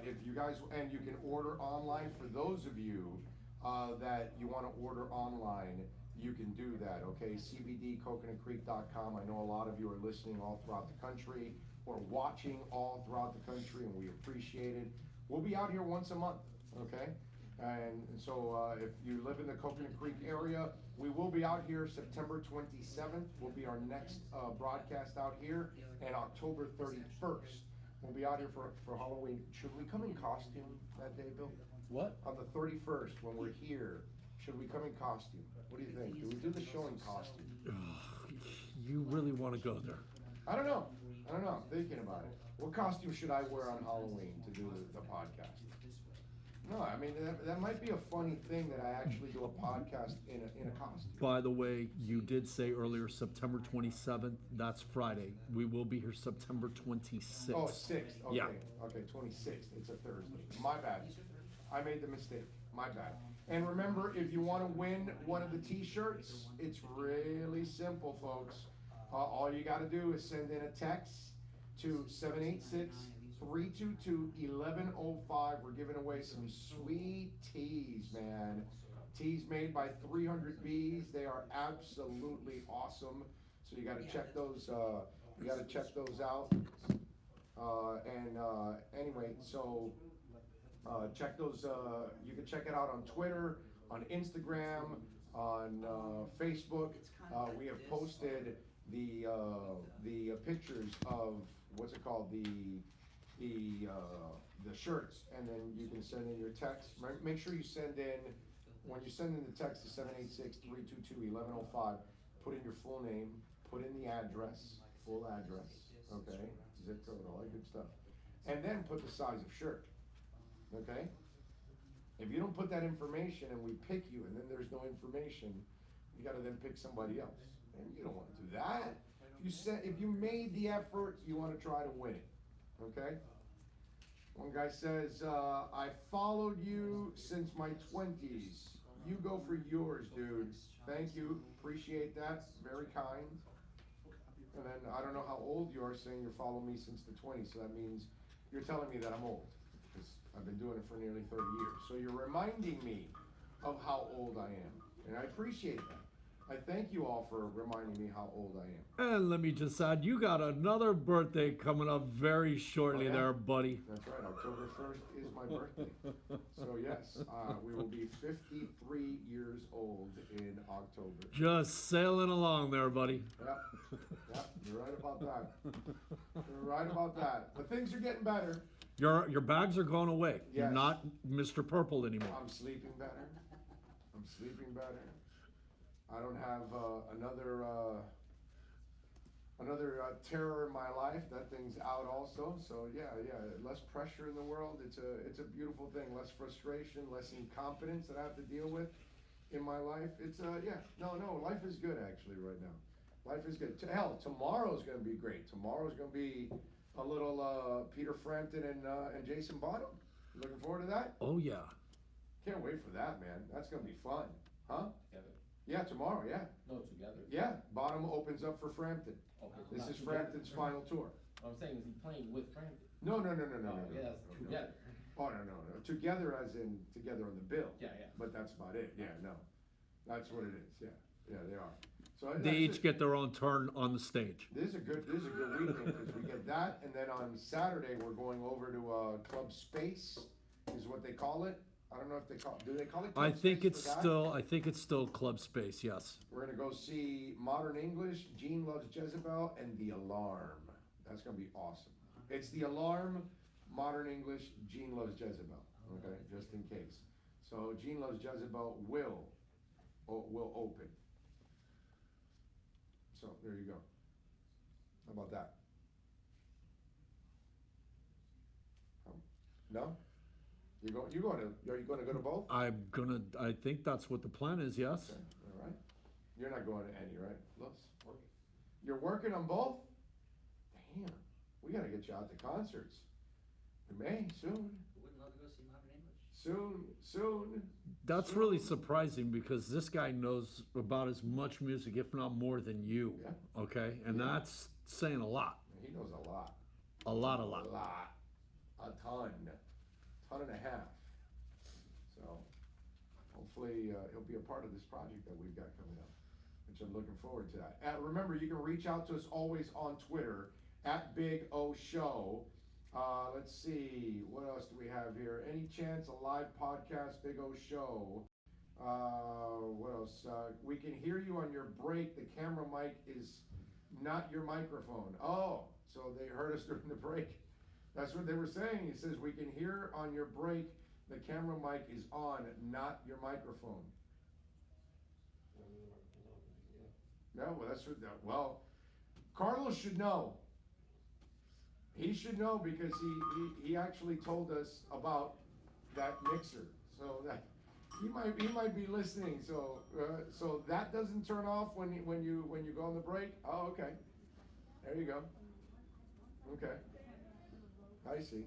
if you guys, and you can order online. For those of you that you want to order online, you can do that, okay? cbdcoconutcreek.com. I know a lot of you are listening all throughout the country or watching all throughout the country, and we appreciate it. We'll be out here once a month, okay? And so if you live in the Coconut Creek area, we will be out here September 27th. Will be our next broadcast out here, and October 31st. We'll be out here for Halloween. Should we come in costume that day, Bill?
What?
On the 31st, when we're here, should we come in costume? What do you think? Do we do the show in costume?
You really want to go there?
I don't know. I'm thinking about it. What costume should I wear on Halloween to do the podcast? No, I mean, that might be a funny thing that I actually do a podcast in a costume.
By the way, you did say earlier September 27th. That's Friday. We will be here September 26th.
Oh, 6th. Okay.
Yeah.
Okay, 26th. It's a Thursday. My bad. I made the mistake. My bad. And remember, if you want to win one of the t-shirts, it's really simple, folks. All you got to do is send in a text to 786-322-1105. We're giving away some sweet teas, man. Teas made by 300 Bees. They are absolutely awesome. So you got to check those. You got to check those out. Anyway, so check those. You can check it out on Twitter, on Instagram, on Facebook. We have posted the pictures of what's it called, the shirts, and then you can send in your text. Make sure you send in, when you send in the text to 786-322-1105, put in your full name, put in the address, full address, okay, zip code, all that good stuff, and then put the size of shirt, okay? If you don't put that information and we pick you and then there's no information, you gotta then pick somebody else, and you don't wanna do that. If you made the effort, you wanna try to win it, okay? One guy says, I followed you since my 20s. You go for yours, dude. Thank you. Appreciate that. Very kind. And then I don't know how old you are, saying you follow me since the 20s, so that means you're telling me that I'm old, because I've been doing it for nearly 30 years. So you're reminding me of how old I am, and I appreciate that. I thank you all for reminding me how old I am.
And let me just add, you got another birthday coming up very shortly
Oh, yeah?
there, buddy.
That's right, October 1st is my birthday. So yes, we will be 53 years old in October.
Just sailing along there, buddy.
Yep, yep, you're right about that. You're right about that. But things are getting better.
Your bags are going away. You're
Yes.
not Mr. Purple anymore.
I'm sleeping better. I'm sleeping better. I don't have another terror in my life. That thing's out also. So yeah, less pressure in the world. It's a beautiful thing. Less frustration, less incompetence that I have to deal with in my life. It's no, life is good actually right now. Life is good. Hell, tomorrow's gonna be great. Tomorrow's gonna be a little Peter Frampton and Jason Bottom. Looking forward to that.
Oh yeah.
Can't wait for that, man. That's gonna be fun, huh?
Together.
Yeah, tomorrow. Yeah,
No, together.
yeah. Bottom opens up for Frampton.
Okay.
This
not
is
together.
Frampton's final tour.
What I'm saying is he playing with Frampton.
No.
Oh, yeah, it's
no.
together.
Oh no. Together as in together on the bill.
Yeah.
But that's about it. Yeah, no. That's what it is. Yeah, they are. So
They
that's
each
it.
get their own turn on the stage.
This is a good weekend because we get that, and then on Saturday we're going over to Club Space, is what they call it. I don't know if do they call it Club
I think
Space
it's
for that?
still Club Space, yes.
We're gonna go see Modern English, Gene Loves Jezebel, and The Alarm. That's gonna be awesome. It's The Alarm, Modern English, Gene Loves Jezebel. Okay, just in case. So Gene Loves Jezebel will open. So there you go. How about that? No? Are you going to go to both?
I think that's what the plan is, yes.
Okay, all right. You're not going to any, right? Los? You're working on both? Damn. We gotta get you out to concerts. We may, soon.
Wouldn't love to go see Modern English.
Soon.
That's really surprising because this guy knows about as much music, if not more, than you.
Yeah.
Okay? And
Yeah.
that's saying a lot.
He knows a lot.
A lot.
A lot. A ton. Ton and a half. So, hopefully, he'll be a part of this project that we've got coming up, which I'm looking forward to that. Remember, you can reach out to us always on Twitter, @BigOShow. Let's see, what else do we have here? Any chance a live podcast, Big O Show? What else? We can hear you on your break. The camera mic is not your microphone. Oh, so they heard us during the break. That's what they were saying. He says, we can hear on your break, the camera mic is on, not your microphone. No, well, that's what, Carlos should know. He should know because he actually told us about that mixer. So that he might be listening. So that doesn't turn off when you go on the break. Oh, okay. There you go. Okay. I see.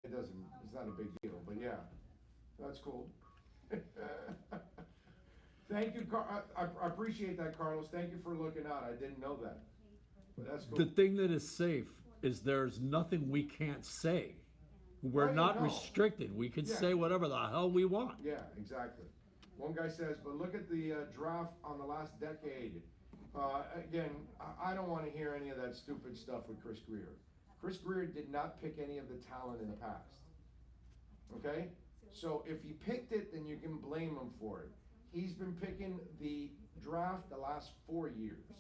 It doesn't, it's not a big deal, but yeah, that's cool. Thank you, I appreciate that, Carlos. Thank you for looking out. I didn't know that, but that's cool.
The thing that is safe is there's nothing we can't say. We're
Oh, yeah,
not
no.
restricted. We can
Yeah.
say whatever the hell we want.
Yeah, exactly. One guy says, but look at the draft on the last decade. Again, I don't want to hear any of that stupid stuff with Chris Greer. Chris Greer did not pick any of the talent in the past. Okay? So if he picked it, then you can blame him for it. He's been picking the draft the last 4 years.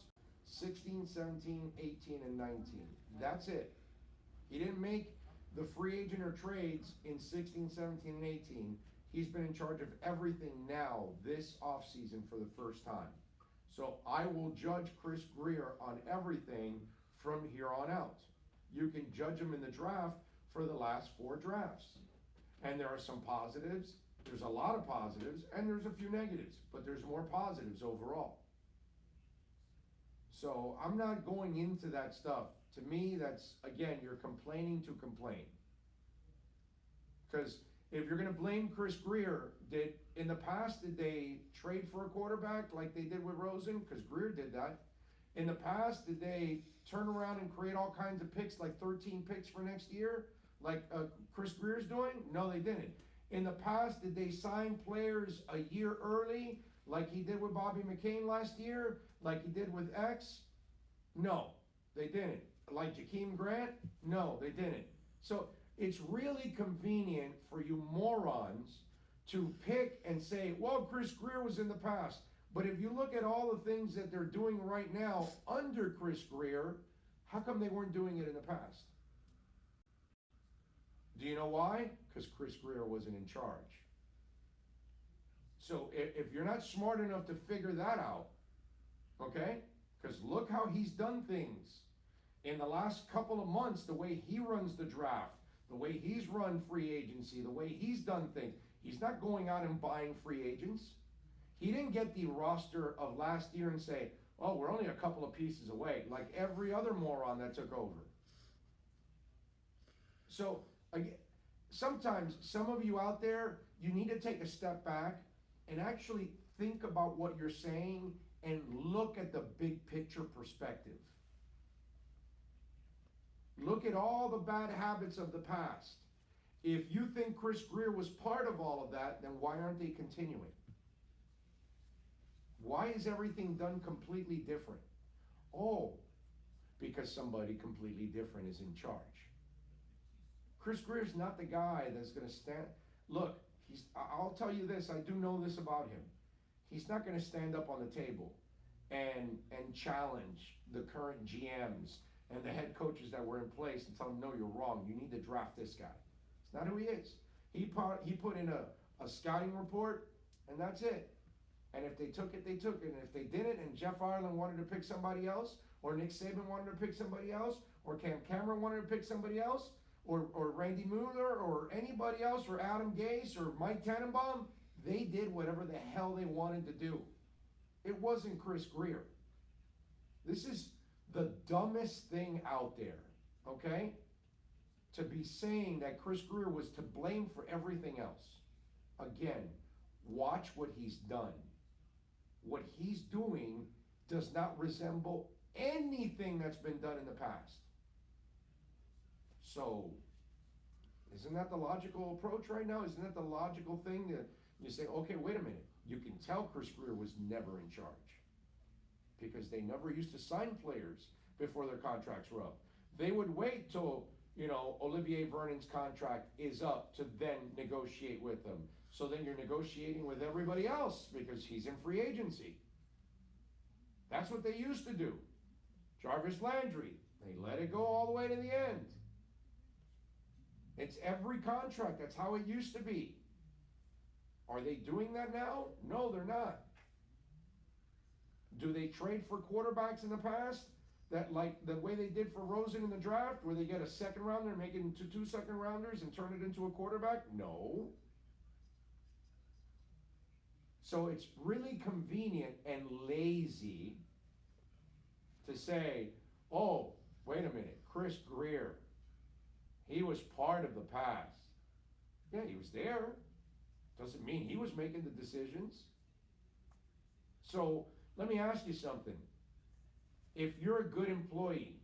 16, 17, 18, and 19. That's it. He didn't make the free agent or trades in 16, 17, and 18. He's been in charge of everything now this offseason for the first time. So I will judge Chris Greer on everything from here on out. You can judge him in the draft for the last 4 drafts. And there are some positives, there's a lot of positives, and there's a few negatives, but there's more positives overall. So I'm not going into that stuff. To me, that's, again, you're complaining to complain. Because if you're going to blame Chris Grier, in the past, did they trade for a quarterback like they did with Rosen? Because Grier did that. In the past, did they turn around and create all kinds of picks, like 13 picks for next year, like Chris Grier's doing? No, they didn't. In the past, did they sign players a year early, like he did with Bobby McCain last year, like he did with X? No, they didn't. Like Jakeem Grant? No, they didn't. So it's really convenient for you morons to pick and say, well, Chris Grier was in the past. But if you look at all the things that they're doing right now under Chris Grier, how come they weren't doing it in the past? Do you know why? Because Chris Grier wasn't in charge. So if you're not smart enough to figure that out, okay? Because look how he's done things in the last couple of months, the way he runs the draft, the way he's run free agency, the way he's done things. He's not going out and buying free agents. He didn't get the roster of last year and say, oh, we're only a couple of pieces away, like every other moron that took over. So, again, sometimes some of you out there, you need to take a step back and actually think about what you're saying and look at the big picture perspective. Look at all the bad habits of the past. If you think Chris Grier was part of all of that, then why aren't they continuing? Why is everything done completely different? Oh, because somebody completely different is in charge. Chris Grier's not the guy that's going to stand. Look, I'll tell you this, I do know this about him. He's not going to stand up on the table and challenge the current GMs and the head coaches that were in place and tell them, no, you're wrong. You need to draft this guy. It's not who he is. He put in a scouting report, and that's it. And if they took it, they took it. And if they didn't, and Jeff Ireland wanted to pick somebody else, or Nick Saban wanted to pick somebody else, or Cam Cameron wanted to pick somebody else, or Randy Mueller, or anybody else, or Adam Gase, or Mike Tannenbaum, they did whatever the hell they wanted to do. It wasn't Chris Grier. This is the dumbest thing out there, okay? To be saying that Chris Grier was to blame for everything else. Again, watch what he's done. What he's doing does not resemble anything that's been done in the past. So, isn't that the logical approach right now? Isn't that the logical thing that you say, okay, wait a minute. You can tell Chris Grier was never in charge because they never used to sign players before their contracts were up. They would wait till, Olivier Vernon's contract is up to then negotiate with them. So then you're negotiating with everybody else because he's in free agency. That's what they used to do. Jarvis Landry, they let it go all the way to the end. It's every contract. That's how it used to be. Are they doing that now? No, they're not. Do they trade for quarterbacks in the past? That like the way they did for Rosen in the draft, where they get a second rounder and make it into 2 second rounders and turn it into a quarterback? No. So it's really convenient and lazy to say, oh, wait a minute, Chris Grier, he was part of the past. Yeah, he was there. Doesn't mean he was making the decisions. So let me ask you something. If you're a good employee,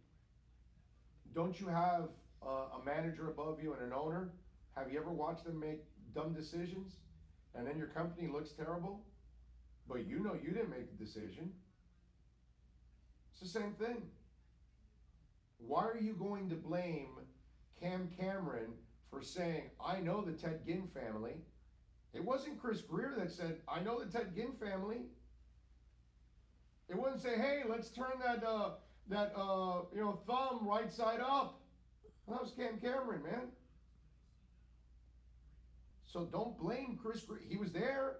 don't you have a manager above you and an owner? Have you ever watched them make dumb decisions? And then your company looks terrible? But you know you didn't make the decision. It's the same thing. Why are you going to blame Cam Cameron for saying, I know the Ted Ginn family? It wasn't Chris Grier that said, I know the Ted Ginn family. It wouldn't say, hey, let's turn that thumb right side up. That was Cam Cameron, man. So don't blame Chris Grier. He was there.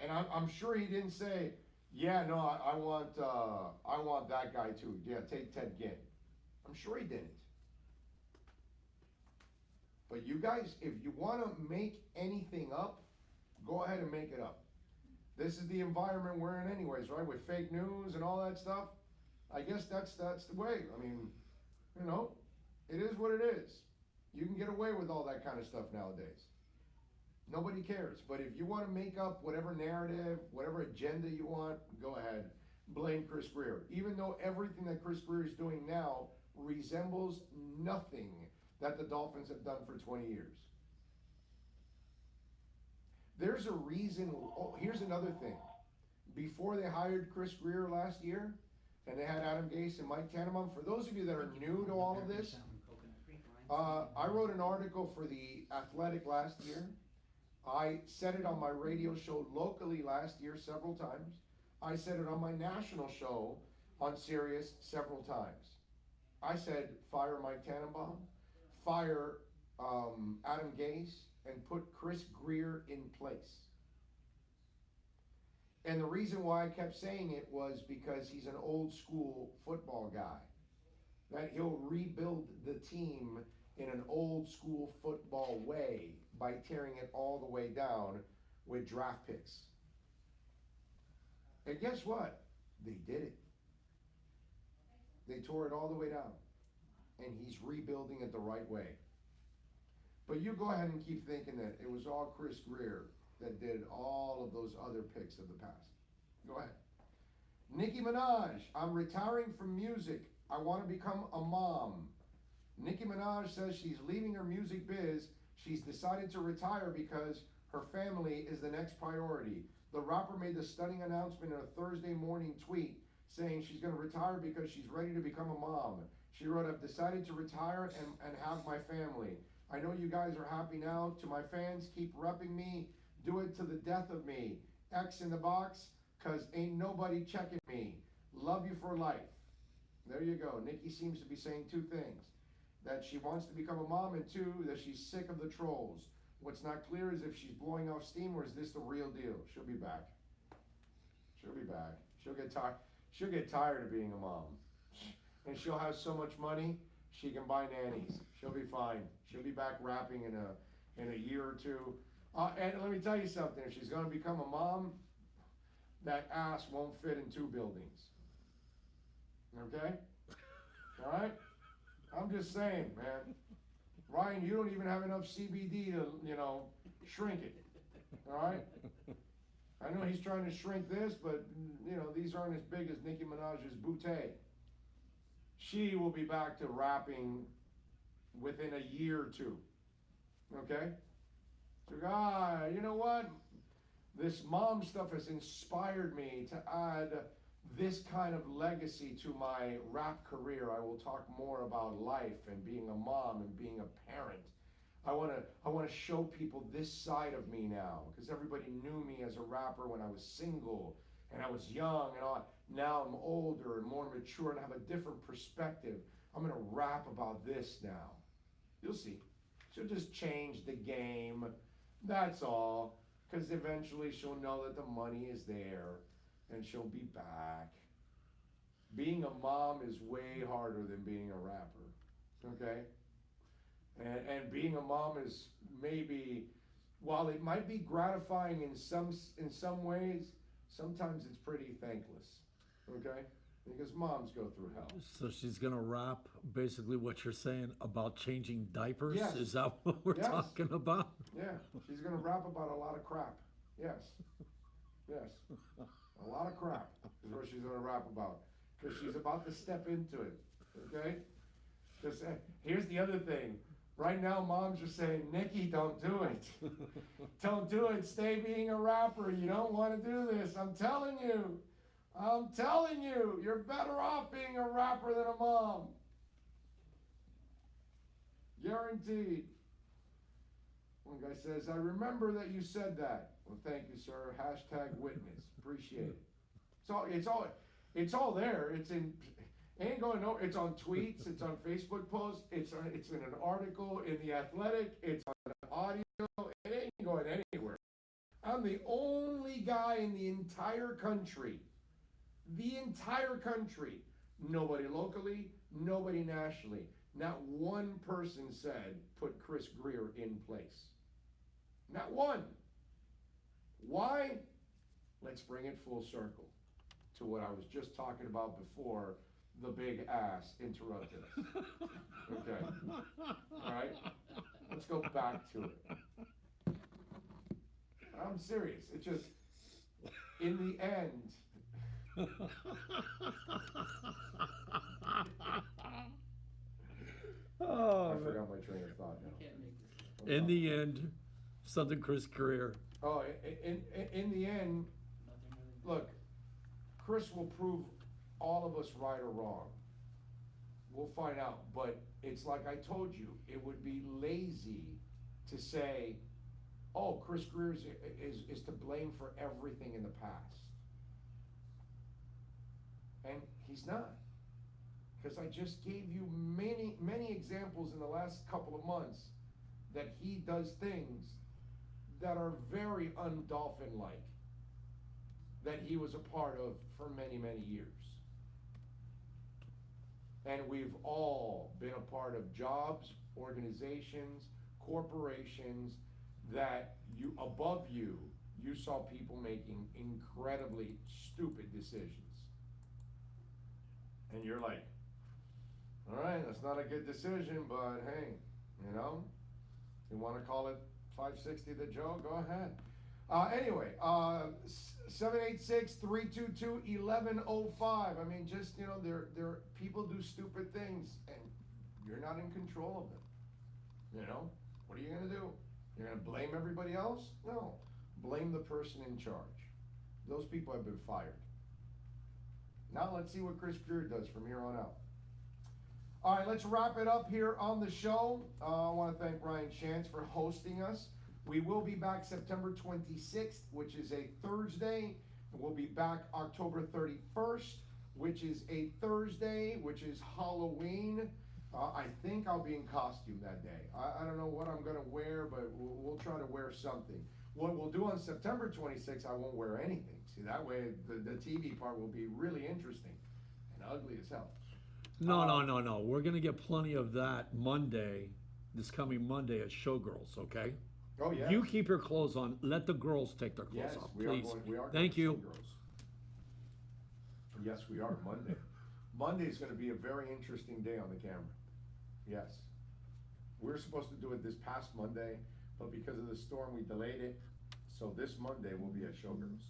And I'm sure he didn't say, yeah, no, I want that guy too. Yeah, take Ted Ginn. I'm sure he didn't. But you guys, if you want to make anything up, go ahead and make it up. This is the environment we're in anyways, right? With fake news and all that stuff. I guess that's the way. I mean, you know, it is what it is. You can get away with all that kind of stuff nowadays. Nobody cares. But if you want to make up whatever narrative, whatever agenda you want, go ahead. Blame Chris Greer. Even though everything that Chris Greer is doing now resembles nothing that the Dolphins have done for 20 years. There's a reason. Oh, here's another thing. Before they hired Chris Greer last year, and they had Adam Gase and Mike Tannenbaum, for those of you that are new to all of this, I wrote an article for The Athletic last year. I said it on my radio show locally last year several times. I said it on my national show on Sirius several times. I said, fire Mike Tannenbaum, fire Adam Gase, and put Chris Greer in place. And the reason why I kept saying it was because he's an old school football guy. That he'll rebuild the team in an old school football way by tearing it all the way down with draft picks. And guess what? They did it. They tore it all the way down. And he's rebuilding it the right way. But you go ahead and keep thinking that it was all Chris Greer that did all of those other picks of the past. Go ahead. Nicki Minaj, I'm retiring from music. I want to become a mom. Nicki Minaj says she's leaving her music biz. She's decided to retire because her family is the next priority. The rapper made the stunning announcement in a Thursday morning tweet saying she's going to retire because she's ready to become a mom. She wrote, I've decided to retire and have my family. I know you guys are happy now. To my fans, keep repping me. Do it to the death of me. X in the box, cause ain't nobody checking me. Love you for life. There you go. Nicki seems to be saying two things. That she wants to become a mom, and two, that she's sick of the trolls. What's not clear is if she's blowing off steam or is this the real deal. She'll be back. She'll be back. She'll get tired of being a mom. And she'll have so much money, she can buy nannies. She'll be fine. She'll be back rapping in a year or two. And let me tell you something, if she's gonna become a mom, that ass won't fit in 2 buildings. Okay? All right? I'm just saying, man. Ryan, you don't even have enough CBD to, shrink it. All right? I know he's trying to shrink this, but, these aren't as big as Nicki Minaj's bootay. She will be back to rapping within a year or 2. Okay? So, you know what? This mom stuff has inspired me to add this kind of legacy to my rap career. I will talk more about life and being a mom and being a parent. I want to show people this side of me now, because everybody knew me as a rapper when I was single and I was young and all. Now I'm older and more mature and have a different perspective. I'm going to rap about this now. You'll see. She'll just change the game. That's all. Because eventually she'll know that the money is there and she'll be back. Being a mom is way harder than being a rapper. Okay? And being a mom is maybe, while it might be gratifying in some ways, sometimes it's pretty thankless. Okay? Because moms go through hell.
So she's gonna rap basically what you're saying about changing diapers?
Yes.
Is that what we're
Yes.
talking about?
Yeah, she's gonna rap about a lot of crap. Yes. Yes. A lot of crap is what she's gonna rap about. Because she's about to step into it. Okay? Because here's the other thing. Right now, moms are saying, Nicki, don't do it. Don't do it. Stay being a rapper. You don't want to do this. I'm telling you. I'm telling you. You're better off being a rapper than a mom. Guaranteed. One guy says, I remember that you said that. Well, thank you, sir. Hashtag witness. Appreciate it. It's all there. It's in. Ain't going no. It's on tweets. It's on Facebook posts. It's in an article in The Athletic. It's on audio. It ain't going anywhere. I'm the only guy in the entire country. The entire country. Nobody locally. Nobody nationally. Not one person said put Chris Greer in place. Not one. Why? Let's bring it full circle to what I was just talking about before the big ass interrupted us. Okay. All right. Let's go back to it. I'm serious. It's just, in the end,
Oh,
I forgot my train of thought now.
Can't make this.
in the end, something Chris Greer.
Oh, in the end,
Nothing really.
look, Chris will prove all of us right or wrong. We'll find out, but it's like I told you, it would be lazy to say, oh, Chris Greer is to blame for everything in the past. And he's not. Because I just gave you many examples in the last couple of months that he does things that are very un-Dolphin-like, that he was a part of for many years. And we've all been a part of jobs, organizations, corporations that above you saw people making incredibly stupid decisions. And you're like, all right, that's not a good decision, but hey, you want to call it 560 the Joe, go ahead. Anyway, 786-322-1105. I mean, just, there people do stupid things, and you're not in control of them. What are you going to do? You're going to blame everybody else? No. Blame the person in charge. Those people have been fired. Now let's see what Chris Greer does from here on out. All right, let's wrap it up here on the show. I want to thank Ryan Chance for hosting us. We will be back September 26th, which is a Thursday. We'll be back October 31st, which is a Thursday, which is Halloween. I think I'll be in costume that day. I don't know what I'm going to wear, but we'll try to wear something. What we'll do on September 26th, I won't wear anything. See, that way the TV part will be really interesting and ugly as hell.
No. We're going to get plenty of that this coming Monday at Showgirls, okay?
Oh, yeah.
You keep your clothes on. Let the girls take their clothes off,
we
please.
we are
Thank
going
you.
to Showgirls. Yes, we are, Monday. Monday is going to be a very interesting day on the camera. Yes. We're supposed to do it this past Monday, but because of the storm, we delayed it. So this Monday will be at Showgirls.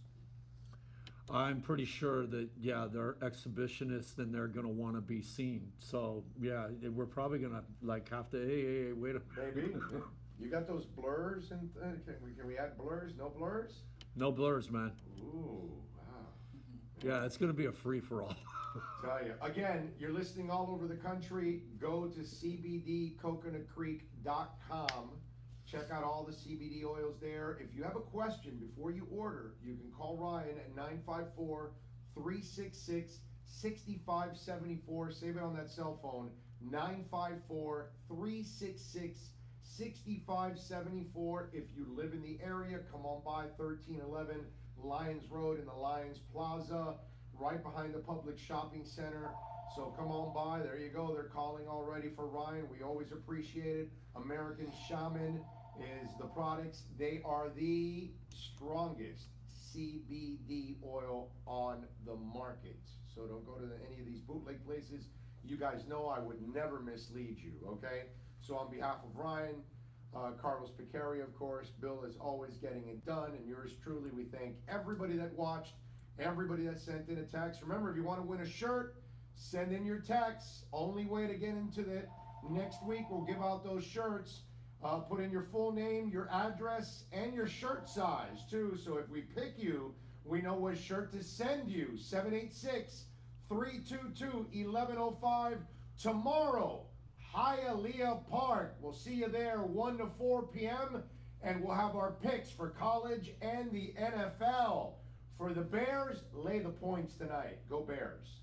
I'm pretty sure that, yeah, they're exhibitionists and they're going to want to be seen. So, yeah, we're probably going to have to, hey, wait a
Maybe. You got those blurs, and can we add blurs? No blurs?
No blurs, man.
Ooh, wow.
Yeah, it's going to be a free-for-all.
Tell you. Again, you're listening all over the country. Go to cbdcoconutcreek.com. Check out all the CBD oils there. If you have a question before you order, you can call Ryan at 954-366-6574. Save it on that cell phone, 954-366-6574. If you live in the area, come on by 1311 Lions Road in the Lions Plaza, right behind the public shopping center. So come on by. There you go. They're calling already for Ryan. We always appreciate it. American Shaman is the products. They are the strongest CBD oil on the market. So don't go to any of these bootleg places. You guys know I would never mislead you, okay? So on behalf of Ryan, Carlos Piccari, of course, Bill is always getting it done, and yours truly, we thank everybody that watched, everybody that sent in a text. Remember, if you want to win a shirt, send in your texts. Only way to get into the next week, we'll give out those shirts. Put in your full name, your address, and your shirt size, too. So if we pick you, we know what shirt to send you. 786-322-1105. Tomorrow, Hialeah Park. We'll see you there 1 to 4 p.m. And we'll have our picks for college and the NFL. For the Bears, lay the points tonight. Go Bears.